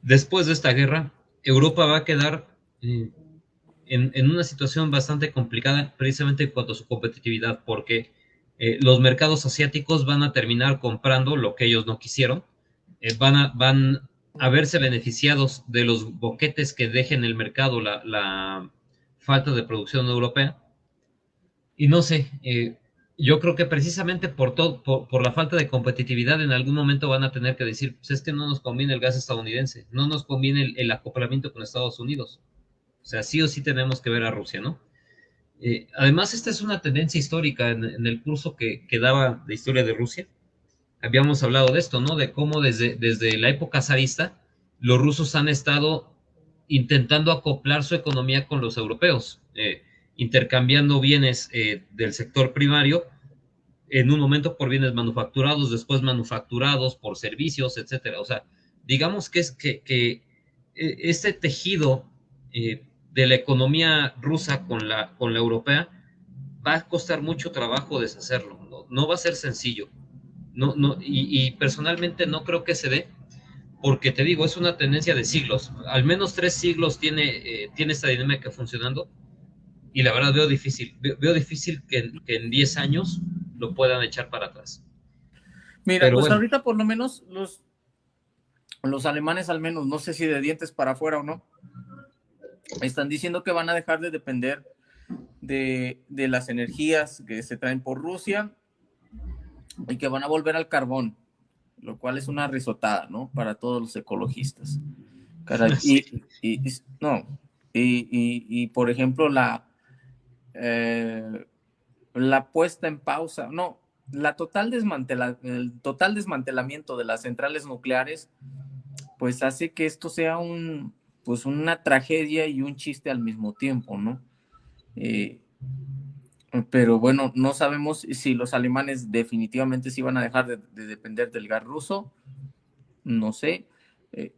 Después de esta guerra, Europa va a quedar en una situación bastante complicada precisamente en cuanto a su competitividad, porque los mercados asiáticos van a terminar comprando lo que ellos no quisieron, van a verse beneficiados de los boquetes que deje en el mercado la falta de producción europea. Y no sé, yo creo que precisamente por la falta de competitividad en algún momento van a tener que decir, pues es que no nos conviene el gas estadounidense, no nos conviene el acoplamiento con Estados Unidos. O sea, sí o sí tenemos que ver a Rusia, ¿no? Además, esta es una tendencia histórica en el curso que daba de historia de Rusia. Habíamos hablado de esto, ¿no? De cómo desde la época zarista los rusos han estado intentando acoplar su economía con los europeos, intercambiando bienes del sector primario en un momento por bienes manufacturados, después manufacturados por servicios, etcétera. O sea, digamos que es que este tejido de la economía rusa con la europea va a costar mucho trabajo deshacerlo, no va a ser sencillo. Y personalmente no creo que se dé, porque te digo, es una tendencia de siglos. Al menos 3 siglos tiene esta dinámica funcionando, y la verdad veo difícil que en 10 años lo puedan echar para atrás. Mira, Pero pues bueno, ahorita por lo menos los alemanes, al menos, no sé si de dientes para afuera o no, están diciendo que van a dejar de depender de las energías que se traen por Rusia y que van a volver al carbón, lo cual es una risotada, ¿no? Para todos los ecologistas. Caray, sí, no, por ejemplo, la puesta en pausa, no, el total desmantelamiento de las centrales nucleares, pues hace que esto sea pues una tragedia y un chiste al mismo tiempo, ¿no? Eh, pero bueno, no sabemos si los alemanes definitivamente sí van a dejar de depender del gas ruso, no sé. Eh,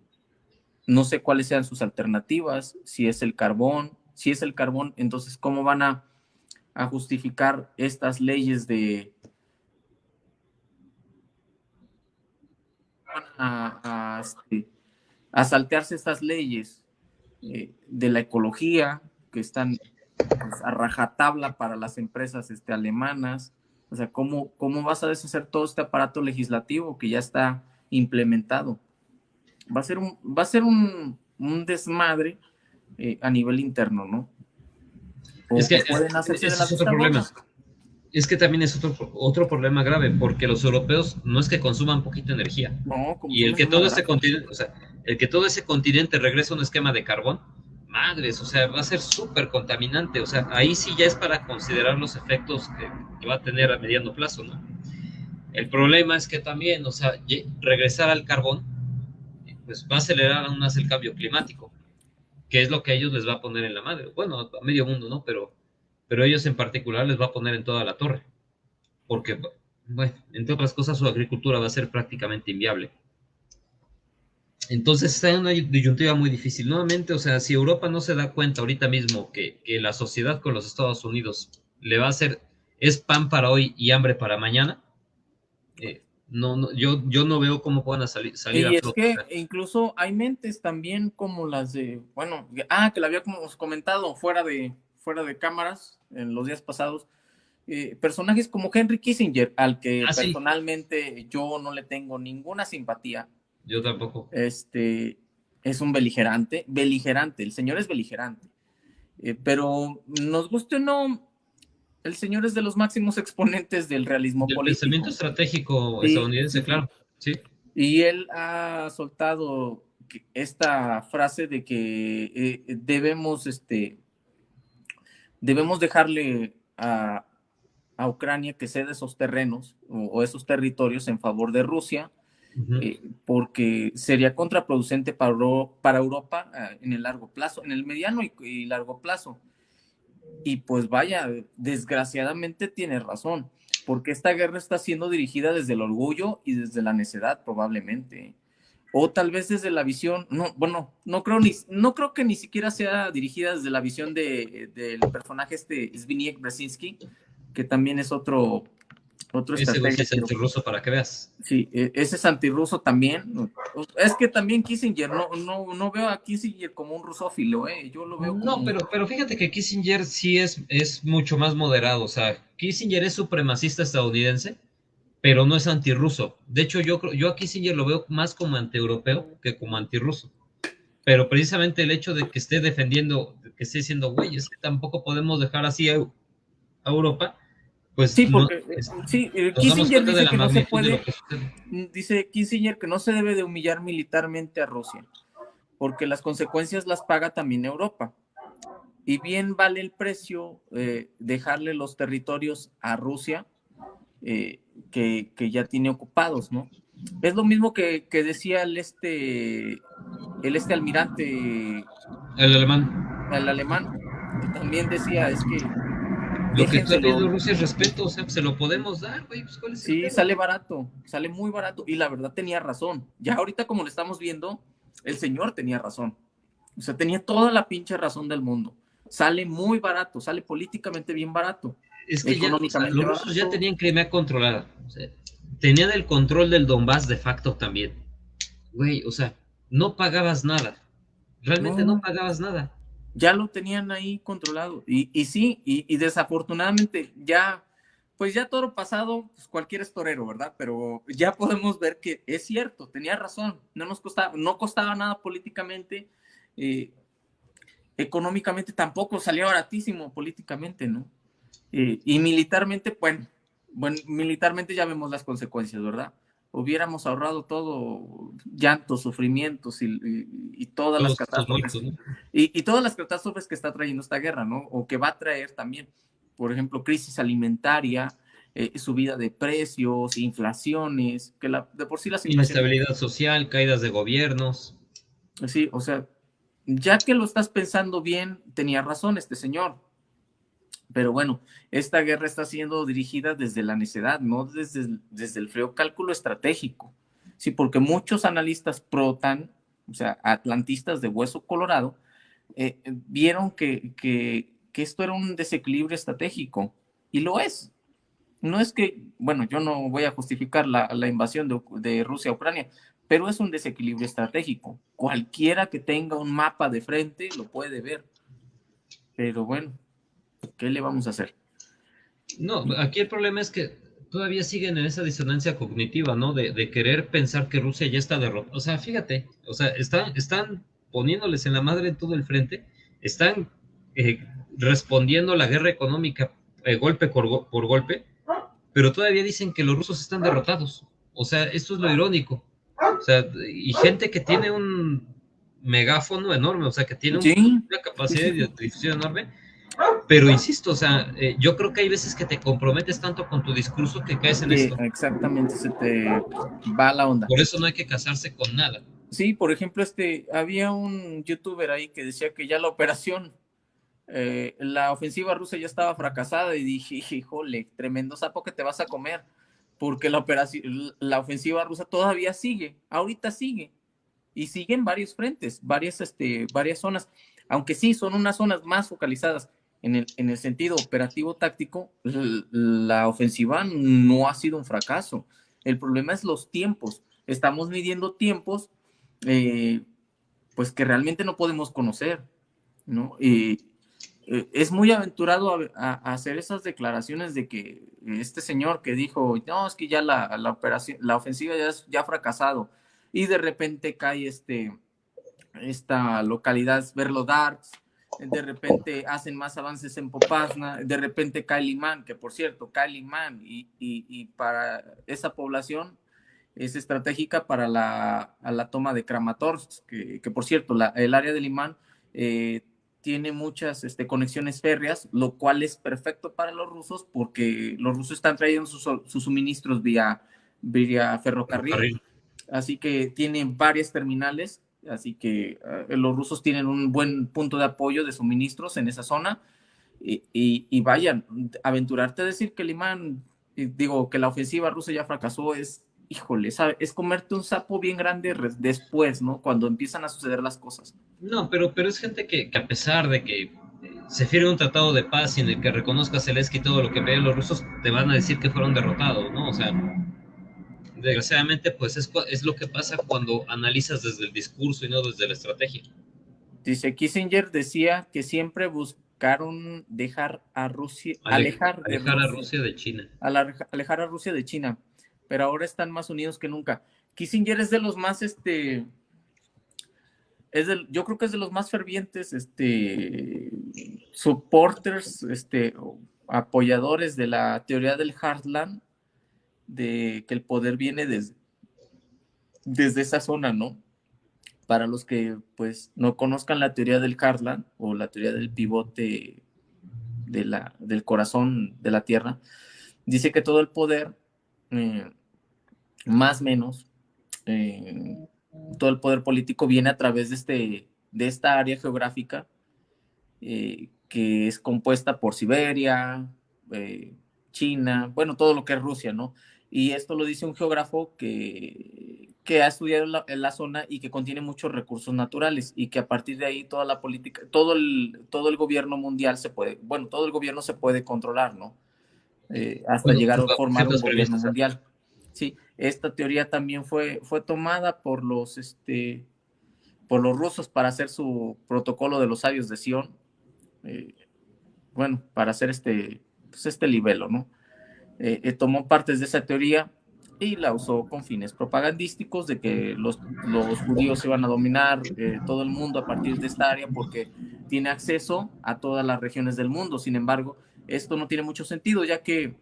no sé cuáles sean sus alternativas, si es el carbón, si es el carbón, entonces cómo van a justificar estas leyes a saltearse estas leyes de la ecología que están pues, a rajatabla para las empresas alemanas. O sea, ¿cómo vas a deshacer todo este aparato legislativo que ya está implementado? Va a ser un desmadre a nivel interno, ¿no? es que O pueden hacerse de ese la es otro vista problema. gorda. Es que también es otro problema grave, porque los europeos no es que consuman poquita energía. No, Y el consumen que una todo este gran. continente, o sea, el que todo ese continente regrese a un esquema de carbón, madres, o sea, va a ser súper contaminante. O sea, ahí sí ya es para considerar los efectos que va a tener a mediano plazo, ¿no? El problema es que también, o sea, regresar al carbón, pues va a acelerar aún más el cambio climático, que es lo que a ellos les va a poner en la madre. Bueno, a medio mundo, ¿no? Pero a ellos en particular les va a poner en toda la torre, porque, bueno, entre otras cosas, su agricultura va a ser prácticamente inviable. Entonces está en una disyuntiva muy difícil. Nuevamente, o sea, si Europa no se da cuenta ahorita mismo que la sociedad con los Estados Unidos le va a hacer, es pan para hoy y hambre para mañana, yo no veo cómo puedan salir a Y es flote. O que sea, incluso hay mentes también como las de, bueno, que la habíamos comentado fuera de cámaras en los días pasados, personajes como Henry Kissinger, al que sí, personalmente yo no le tengo ninguna simpatía, yo tampoco. este, es un beligerante, beligerante, el señor es beligerante. Pero nos guste o no, el señor es de los máximos exponentes del realismo Del pensamiento político. estratégico Sí, estadounidense, sí, sí. claro, sí. Y él ha soltado esta frase de que debemos dejarle a Ucrania que ceda esos terrenos o esos territorios en favor de Rusia, Ujú. porque sería contraproducente para Europa en el largo plazo, en el mediano y largo plazo. Y pues vaya, desgraciadamente tiene razón, porque esta guerra está siendo dirigida desde el orgullo y desde la necedad probablemente. O tal vez desde la visión, no, bueno, no creo que ni siquiera sea dirigida desde la visión del personaje Zbigniew Brzezinski, que también es otro Ese güey sí estratega. es antirruso para que veas. Sí, ese es antirruso también. Es que también Kissinger, no veo a Kissinger como un rusófilo, yo lo veo No, como... pero fíjate que Kissinger sí es mucho más moderado. O sea, Kissinger es supremacista estadounidense, pero no es antirruso. De hecho, yo a Kissinger lo veo más como antieuropeo que como antirruso. Pero precisamente el hecho de que esté defendiendo, que esté diciendo, güey, es que tampoco podemos dejar así a Europa, pues Sí, porque sí, nos damos Kissinger cuenta de dice la que no se magnitud de lo puede, que sucede. dice Kissinger que no se debe de humillar militarmente a Rusia, porque las consecuencias las paga también Europa. Y bien vale el precio dejarle los territorios a Rusia que ya tiene ocupados, ¿no? Es lo mismo que decía el almirante, El alemán. el alemán, que también decía, es que Lo que está déjenselo, pidiendo Rusia es respeto, o sea, pues se lo podemos dar, güey, pues ¿cuál es el sí, pedo? sale barato, sale muy barato, y la verdad tenía razón. Ya ahorita como lo estamos viendo, el señor tenía razón. O sea, tenía toda la pinche razón del mundo. Sale muy barato, sale políticamente bien barato, Es que ya, o sea, económicamente los rusos ya barato. tenían Crimea controlada, o sea, tenían el control del Donbass de facto también. Güey, o sea, no pagabas nada, realmente no No, pagabas nada. ya lo tenían ahí controlado. Y sí, y desafortunadamente ya, pues ya todo lo pasado, pues cualquier es torero, ¿verdad? Pero ya podemos ver que es cierto, tenía razón, no costaba nada políticamente, eh, económicamente tampoco, salía baratísimo políticamente, ¿no? Y militarmente, bueno, militarmente ya vemos las consecuencias, ¿verdad? Hubiéramos ahorrado todo, llantos, sufrimientos y todas las Todos estos catástrofes, muertos, ¿no? y todas las catástrofes que está trayendo esta guerra, ¿no? O que va a traer también, por ejemplo, crisis alimentaria, subida de precios, inflaciones, de por sí las inflaciones, Inestabilidad social, caídas de gobiernos. sí, o sea, ya que lo estás pensando bien, tenía razón este señor. Pero bueno, esta guerra está siendo dirigida desde la necedad, no desde el frío cálculo estratégico. Sí, porque muchos analistas pro-OTAN, o sea, atlantistas de hueso colorado, vieron que esto era un desequilibrio estratégico. Y lo es. No es que, bueno, yo no voy a justificar la invasión de Rusia a Ucrania, pero es un desequilibrio estratégico. Cualquiera que tenga un mapa de frente lo puede ver. Pero bueno, ¿qué le vamos a hacer? No, aquí el problema es que todavía siguen en esa disonancia cognitiva, ¿no? De querer pensar que Rusia ya está derrotada. O sea, fíjate, o sea, están poniéndoles en la madre en todo el frente, están eh, respondiendo a la guerra económica golpe por golpe, pero todavía dicen que los rusos están derrotados. O sea, esto es lo irónico. O sea, y gente que tiene un megáfono enorme, o sea, que tiene Sí, una sí, capacidad sí, de sí. difusión enorme, pero insisto, o sea, yo creo que hay veces que te comprometes tanto con tu discurso que caes en Que esto. exactamente se te va la onda. Por eso no hay que casarse con nada. Sí, por ejemplo, había un youtuber ahí que decía que ya la operación, la ofensiva rusa ya estaba fracasada y dije, híjole, tremendo sapo que te vas a comer, porque la ofensiva rusa todavía sigue, ahorita sigue, y sigue en varios frentes, varias zonas, aunque sí son unas zonas más focalizadas en el sentido operativo táctico, la ofensiva no ha sido un fracaso. El problema es los tiempos. Estamos midiendo tiempos eh, pues que realmente no podemos conocer, ¿no? Es muy aventurado a hacer esas declaraciones de que este señor que dijo, no, es que ya la ofensiva ya ha fracasado, y de repente cae esta localidad Sverdlovsk, de repente hacen más avances en Popasna, de repente cae Limán, que por cierto, cae Limán, y para esa población es estratégica para la toma de Kramatorsk, que por cierto, el área de Limán tiene muchas conexiones férreas, lo cual es perfecto para los rusos porque los rusos están trayendo sus suministros vía ferrocarril, así que tienen varias terminales, así que los rusos tienen un buen punto de apoyo de suministros en esa zona, y vayan, aventurarte a decir que Limán, digo, que la ofensiva rusa ya fracasó, híjole, es comerte un sapo bien grande después, ¿no? Cuando empiezan a suceder las cosas. No, pero es gente que a pesar de que se firme un tratado de paz y en el que reconozca Zelensky todo lo que vean los rusos, te van a decir que fueron derrotados, ¿no? O sea, desgraciadamente, pues es lo que pasa cuando analizas desde el discurso y no desde la estrategia. Dice, Kissinger decía que siempre buscaron dejar a Rusia, alejar a Rusia de China. Alejar a Rusia de China, pero ahora están más unidos que nunca. Kissinger es de los más, yo creo que es de los más fervientes, supporters, apoyadores de la teoría del Heartland, de que el poder viene desde esa zona, ¿no? Para los que pues no conozcan la teoría del Heartland o la teoría del pivote del corazón de la Tierra, dice que todo el poder, más o menos, todo el poder político viene a través de esta área geográfica, que es compuesta por Siberia, China, bueno, todo lo que es Rusia, ¿no? Y esto lo dice un geógrafo que ha estudiado la zona y que contiene muchos recursos naturales, y que a partir de ahí toda la política, todo el gobierno mundial todo el gobierno se puede controlar, ¿no? Hasta llegar a formar un gobierno mundial. Sí, esta teoría también fue tomada por los rusos para hacer su protocolo de los sabios de Sion, bueno, para hacer este libelo, ¿no? Tomó partes de esa teoría y la usó con fines propagandísticos, de que los judíos iban a dominar todo el mundo a partir de esta área porque tiene acceso a todas las regiones del mundo. Sin embargo, esto no tiene mucho sentido, ya que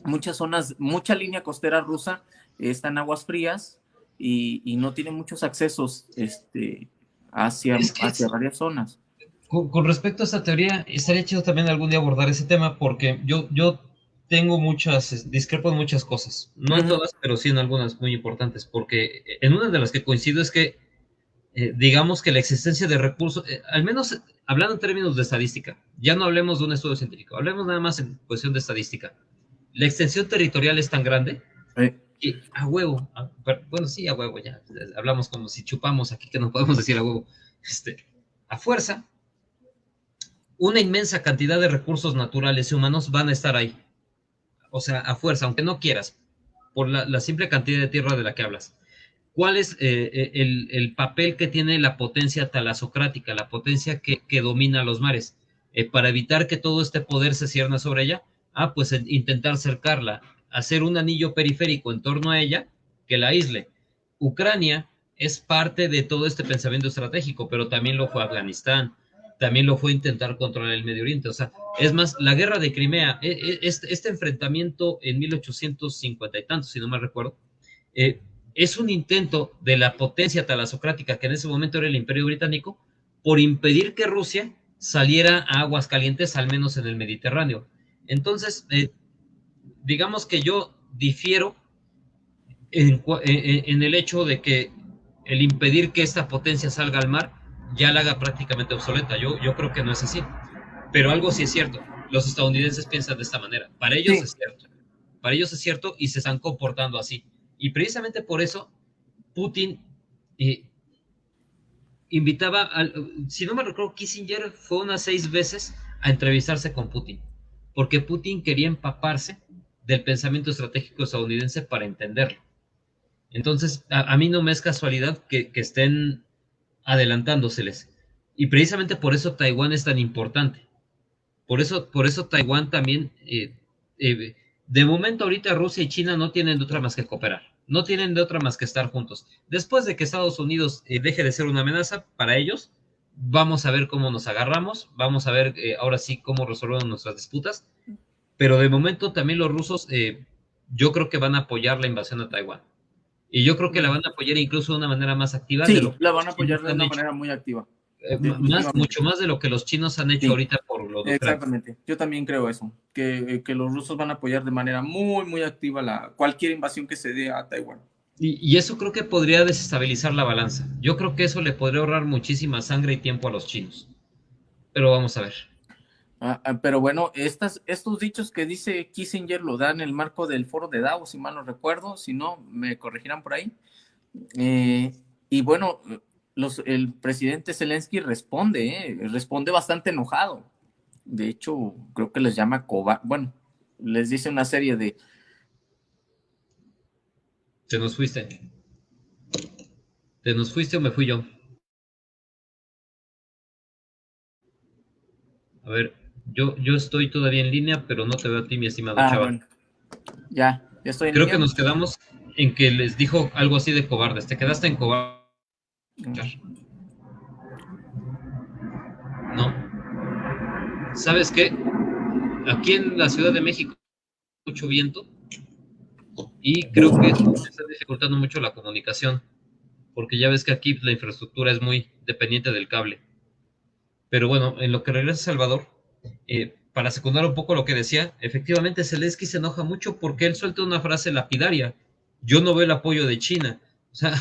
muchas zonas, mucha línea costera rusa está en aguas frías y no tiene muchos accesos hacia varias zonas. Con respecto a esta teoría, estaría chido también algún día abordar ese tema, porque yo tengo discrepo en muchas cosas, no en todas, pero sí en algunas muy importantes, porque en una de las que coincido es que, digamos que la existencia de recursos, al menos hablando en términos de estadística, ya no hablemos de un estudio científico, hablemos nada más en cuestión de estadística, la extensión territorial es tan grande que a huevo, bueno, sí, a huevo, ya hablamos como si chupamos aquí, que no podemos decir a huevo, a fuerza, una inmensa cantidad de recursos naturales y humanos van a estar ahí. O sea, a fuerza, aunque no quieras, por la simple cantidad de tierra de la que hablas. ¿Cuál es el papel que tiene la potencia talasocrática, la potencia que domina los mares? Para evitar que todo este poder se cierne sobre ella, pues intentar cercarla, hacer un anillo periférico en torno a ella que la aísle. Ucrania es parte de todo este pensamiento estratégico, pero también lo fue Afganistán, también lo fue intentar controlar el Medio Oriente. O sea, es más, la guerra de Crimea, este enfrentamiento en 1850 y tantos, si no mal recuerdo, es un intento de la potencia talasocrática, que en ese momento era el Imperio Británico, por impedir que Rusia saliera a aguas calientes, al menos en el Mediterráneo. Entonces, digamos que yo difiero en el hecho de que el impedir que esta potencia salga al mar ya la haga prácticamente obsoleta. Yo creo que no es así. Pero algo sí es cierto. Los estadounidenses piensan de esta manera. Para ellos sí es cierto. Para ellos es cierto y se están comportando así. Y precisamente por eso Putin invitaba, si no me recuerdo, Kissinger fue unas 6 veces a entrevistarse con Putin. Porque Putin quería empaparse del pensamiento estratégico estadounidense para entenderlo. Entonces, a mí no me es casualidad que estén adelantándoseles. Y precisamente por eso Taiwán es tan importante. Por eso Taiwán también, de momento ahorita Rusia y China no tienen otra más que cooperar. No tienen de otra más que estar juntos. Después de que Estados Unidos deje de ser una amenaza para ellos, vamos a ver cómo nos agarramos, vamos a ver ahora sí cómo resolvemos nuestras disputas, pero de momento también los rusos, yo creo que van a apoyar la invasión a Taiwán. Y yo creo que la van a apoyar incluso de una manera más activa de lo Sí, que la los van a chinos apoyar de han una hecho. manera muy activa, Más, definitivamente. mucho más de lo que los chinos han hecho Sí, ahorita por lo de Ucrania. exactamente. Yo también creo eso, que los rusos van a apoyar de manera muy, muy activa cualquier invasión que se dé a Taiwán. Y eso creo que podría desestabilizar la balanza. Yo creo que eso le podría ahorrar muchísima sangre y tiempo a los chinos. Pero vamos a ver. Pero bueno, estos dichos que dice Kissinger lo da en el marco del foro de Davos, si mal no recuerdo, si no, me corregirán por ahí. Y bueno, el presidente Zelensky responde bastante enojado. De hecho, creo que les llama bueno, les dice una serie de... ¿Te nos fuiste? ¿Te nos fuiste o me fui yo? A ver, yo estoy todavía en línea, pero no te veo a ti, mi estimado Chava. Bueno, ya estoy en Creo que línea. nos quedamos en que les dijo algo así de cobardes. Te quedaste en cobarde. No. ¿Sabes qué? Aquí en la Ciudad de México hay mucho viento y creo que eso está dificultando mucho la comunicación, porque ya ves que aquí la infraestructura es muy dependiente del cable. Pero bueno, en lo que regresa Salvador, para secundar un poco lo que decía, efectivamente Zelensky se enoja mucho porque él suelta una frase lapidaria. Yo no veo el apoyo de China. O sea,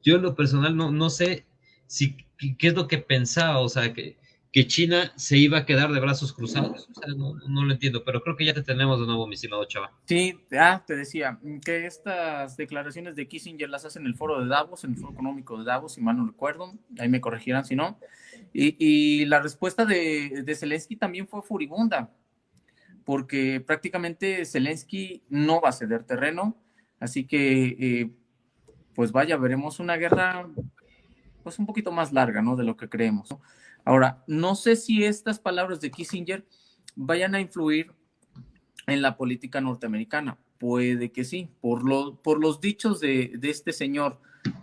yo en lo personal no sé si qué es lo que pensaba, o sea, que China se iba a quedar de brazos cruzados. O sea, no lo entiendo, pero creo que ya te tenemos de nuevo, mi estimado Chava. Sí, te decía que estas declaraciones de Kissinger las hace en el foro de Davos, en el foro económico de Davos, si mal no recuerdo, ahí me corregirán si no. Y la respuesta de Zelensky también fue furibunda, porque prácticamente Zelensky no va a ceder terreno, así que, pues vaya, veremos una guerra pues un poquito más larga, ¿no? De lo que creemos. Ahora, no sé si estas palabras de Kissinger vayan a influir en la política norteamericana. Puede que sí, por los dichos de este señor,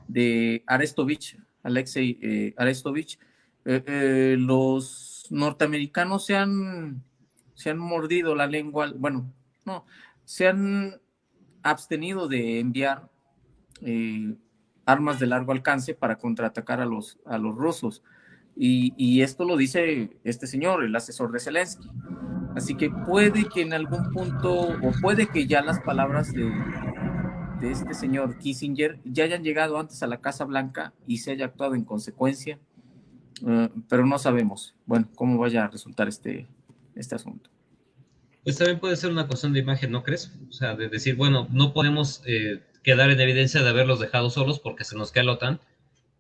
de Arestovich, Alexei Arestovich, los norteamericanos se han mordido la lengua, bueno, no, se han abstenido de enviar armas de largo alcance para contraatacar a los rusos. Y esto lo dice este señor, el asesor de Zelensky. Así que puede que en algún punto, o puede que ya las palabras de este señor Kissinger ya hayan llegado antes a la Casa Blanca y se haya actuado en consecuencia, pero no sabemos, bueno, cómo vaya a resultar este asunto. Pues también puede ser una cuestión de imagen, ¿no crees? O sea, de decir, bueno, no podemos quedar en evidencia de haberlos dejado solos porque se nos cae la OTAN,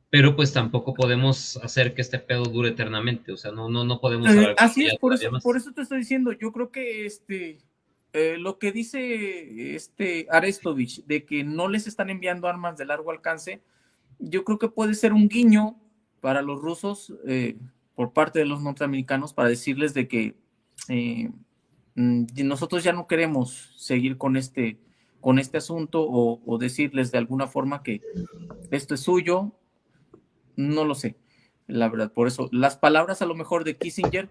pero pues tampoco podemos hacer que este pedo dure eternamente, o sea, no podemos alargarlo Así es, ya todavía por más. eso te estoy diciendo, yo creo que lo que dice Arestovich de que no les están enviando armas de largo alcance, yo creo que puede ser un guiño para los rusos por parte de los norteamericanos para decirles de que nosotros ya no queremos seguir con este asunto o decirles de alguna forma que esto es suyo, no lo sé, la verdad. Por eso, las palabras a lo mejor de Kissinger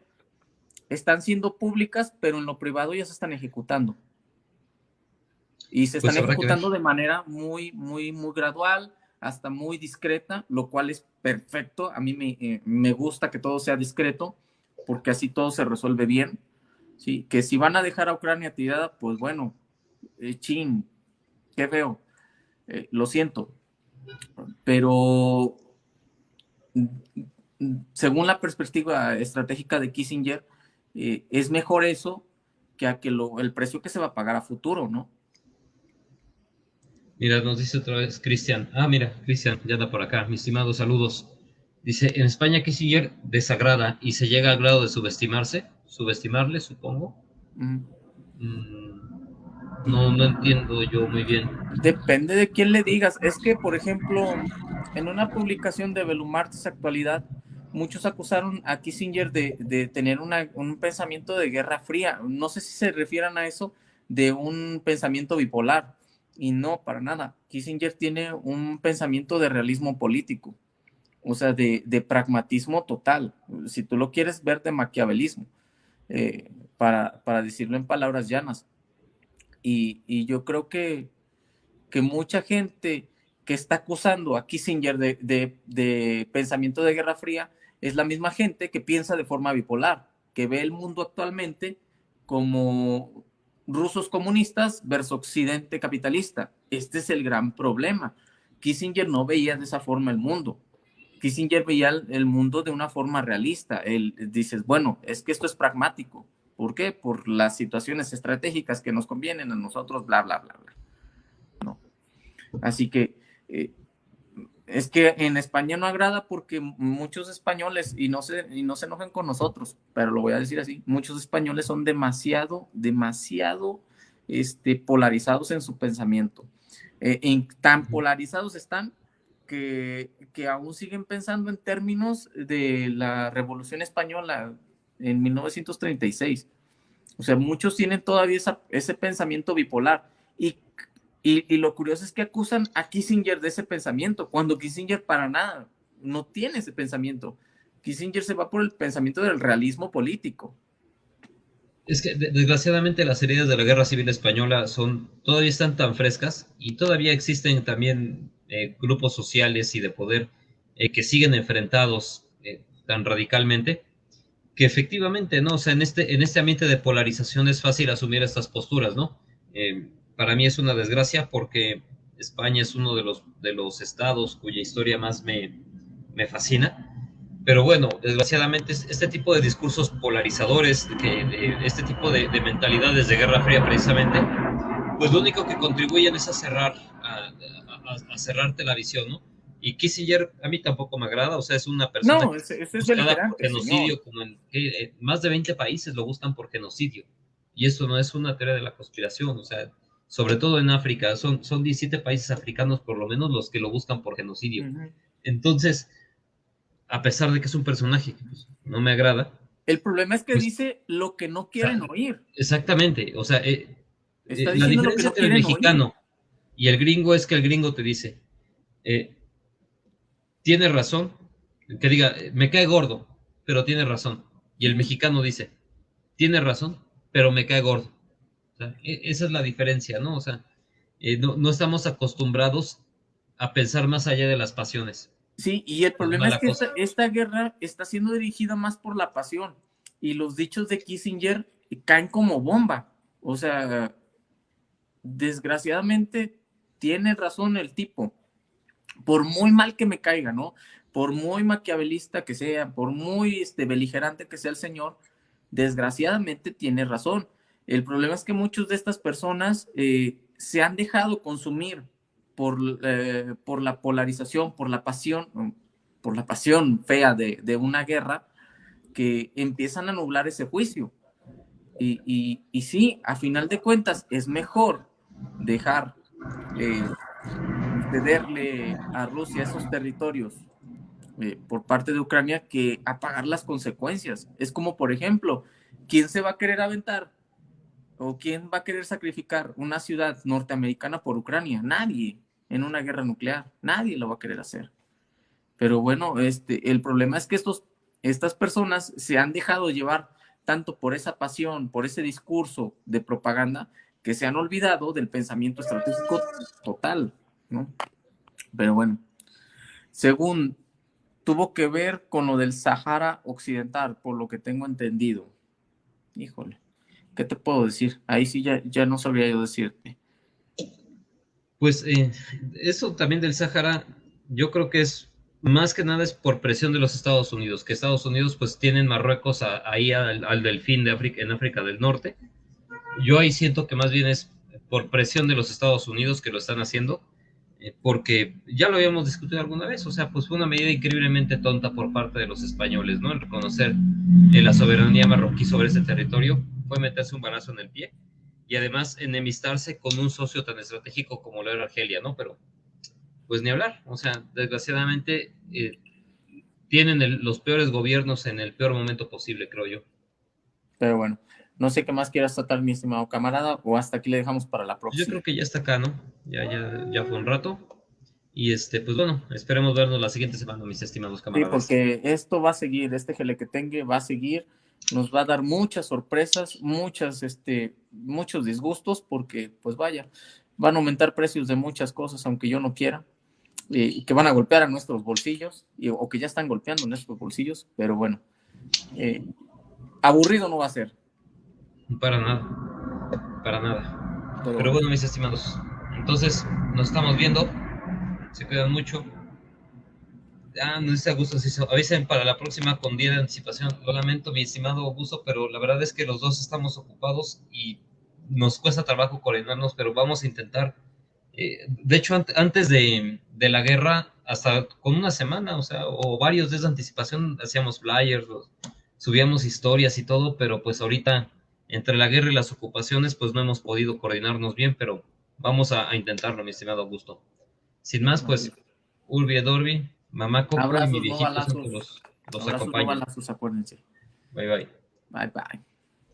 están siendo públicas, pero en lo privado ya se están ejecutando. Y se están Pues habrá que ver. ejecutando de manera muy, muy, muy gradual, hasta muy discreta, lo cual es perfecto. A mí me gusta que todo sea discreto, porque así todo se resuelve bien. ¿Sí? Que si van a dejar a Ucrania tirada, pues bueno, chin, qué feo, lo siento. Pero según la perspectiva estratégica de Kissinger, es mejor eso que a que el precio que se va a pagar a futuro, ¿no? Mira, nos dice otra vez Cristian. Ah, mira, Cristian, ya anda por acá. Mis estimados, saludos. Dice, en España Kissinger desagrada y se llega al grado de subestimarle, supongo. Mm. No entiendo yo muy bien. Depende de quién le digas. Es que, por ejemplo, en una publicación de Belumartes Actualidad, muchos acusaron a Kissinger de tener un pensamiento de guerra fría. No sé si se refieran a eso, de un pensamiento bipolar. Y no, para nada. Kissinger tiene un pensamiento de realismo político, o sea, de pragmatismo total, si tú lo quieres ver de maquiavelismo, para decirlo en palabras llanas. Y yo creo que mucha gente que está acusando a Kissinger de pensamiento de Guerra Fría es la misma gente que piensa de forma bipolar, que ve el mundo actualmente como rusos comunistas versus occidente capitalista. Este es el gran problema. Kissinger no veía de esa forma el mundo. Kissinger veía el mundo de una forma realista. Él dices, bueno, es que esto es pragmático. ¿Por qué? Por las situaciones estratégicas que nos convienen a nosotros, bla, bla, bla, bla. No. Así que es que en España no agrada porque muchos españoles, y no se enojen con nosotros, pero lo voy a decir así, muchos españoles son demasiado, demasiado polarizados en su pensamiento. Tan polarizados están que aún siguen pensando en términos de la Revolución Española en 1936. O sea, muchos tienen todavía ese pensamiento bipolar. Y lo curioso es que acusan a Kissinger de ese pensamiento, cuando Kissinger para nada no tiene ese pensamiento. Kissinger se va por el pensamiento del realismo político. Es que desgraciadamente las heridas de la Guerra Civil Española todavía están tan frescas y todavía existen también grupos sociales y de poder que siguen enfrentados tan radicalmente que efectivamente, ¿no? O sea, en este ambiente de polarización es fácil asumir estas posturas, ¿no? Para mí es una desgracia porque España es uno de los estados cuya historia más me fascina. Pero bueno, desgraciadamente este tipo de discursos polarizadores, este tipo de mentalidades de Guerra Fría precisamente, pues lo único que contribuyen es a cerrarte la visión, ¿no? Y Kissinger a mí tampoco me agrada, o sea, es una persona No, que ese es buscada por beligerante, señor. genocidio, como en más de 20 países lo buscan por genocidio. Y eso no es una teoría de la conspiración, o sea, sobre todo en África, son 17 países africanos por lo menos los que lo buscan por genocidio. Uh-huh. Entonces, a pesar de que es un personaje que pues, no me agrada, El problema es que pues, dice lo que no o sea, quieren oír. exactamente, o sea, Está la diciendo lo que diferencia no entre el quieren oír. mexicano y el gringo es que el gringo te dice, eh, tiene razón, que diga, me cae gordo, pero tiene razón. Y el Uh-huh. mexicano dice, tiene razón, pero me cae gordo. O sea, esa es la diferencia, ¿no? O sea, no estamos acostumbrados a pensar más allá de las pasiones. Sí, y el Es problema es mala que cosa. esta guerra está siendo dirigida más por la pasión y los dichos de Kissinger caen como bomba. O sea, desgraciadamente tiene razón el tipo, por muy mal que me caiga, ¿no? Por muy maquiavelista que sea, por muy beligerante que sea el señor, desgraciadamente tiene razón. El problema es que muchas de estas personas se han dejado consumir por la polarización, por la pasión fea de una guerra, que empiezan a nublar ese juicio. Y sí, a final de cuentas, es mejor dejar eh, cederle a Rusia esos territorios por parte de Ucrania que a pagar las consecuencias. Es como, por ejemplo, ¿quién se va a querer aventar o quién va a querer sacrificar una ciudad norteamericana por Ucrania? Nadie en una guerra nuclear, nadie lo va a querer hacer. Pero bueno, el problema es que estas personas se han dejado llevar tanto por esa pasión, por ese discurso de propaganda, que se han olvidado del pensamiento estratégico total, ¿no? Pero bueno, según tuvo que ver con lo del Sahara Occidental, por lo que tengo entendido. Híjole, ¿qué te puedo decir? Ahí sí ya no sabría yo decirte. Pues eso también del Sáhara, yo creo que es más que nada es por presión de los Estados Unidos, que Estados Unidos pues tienen Marruecos ahí al delfín de África, en África del Norte. Yo ahí siento que más bien es por presión de los Estados Unidos que lo están haciendo, porque ya lo habíamos discutido alguna vez, o sea, pues fue una medida increíblemente tonta por parte de los españoles, ¿no? El reconocer la soberanía marroquí sobre ese territorio fue meterse un balazo en el pie y además enemistarse con un socio tan estratégico como lo era Argelia, ¿no? Pero pues ni hablar, o sea, desgraciadamente tienen los peores gobiernos en el peor momento posible, creo yo. Pero bueno, No sé qué más quieras tratar, mi estimado camarada, o hasta aquí le dejamos para la Yo creo próxima. que ya está acá, ¿no? Ya fue un rato. Y pues bueno, esperemos vernos la siguiente semana, mis estimados Sí, camaradas. porque esto va a seguir, este Gelequetengue va a seguir, nos va a dar muchas sorpresas, muchos disgustos, porque pues vaya, van a aumentar precios de muchas cosas, aunque yo no quiera, y que van a golpear a nuestros bolsillos, o que ya están golpeando nuestros bolsillos, pero bueno, eh, aburrido no va a ser, Para nada, para nada. pero Pero bueno. bueno, mis estimados, entonces nos estamos viendo. Se cuidan mucho. No está Augusto, sí, avisen para la próxima con día de anticipación. Lo lamento, mi estimado Augusto, pero la verdad es que los dos estamos ocupados y nos cuesta trabajo coordinarnos, pero vamos a intentar. De hecho, antes de la guerra, hasta con una semana, o sea, o varios días de anticipación, hacíamos flyers, subíamos historias y todo, pero pues ahorita, entre la guerra y las ocupaciones, pues no hemos podido coordinarnos bien, pero vamos a intentarlo, mi estimado Augusto. Sin más, pues, Urbi et Orbi, mamá Coco y mi Abrazos, no viejito santo balazos, los abrazos, no acompañen. balazos, acuérdense. Bye bye. Bye bye.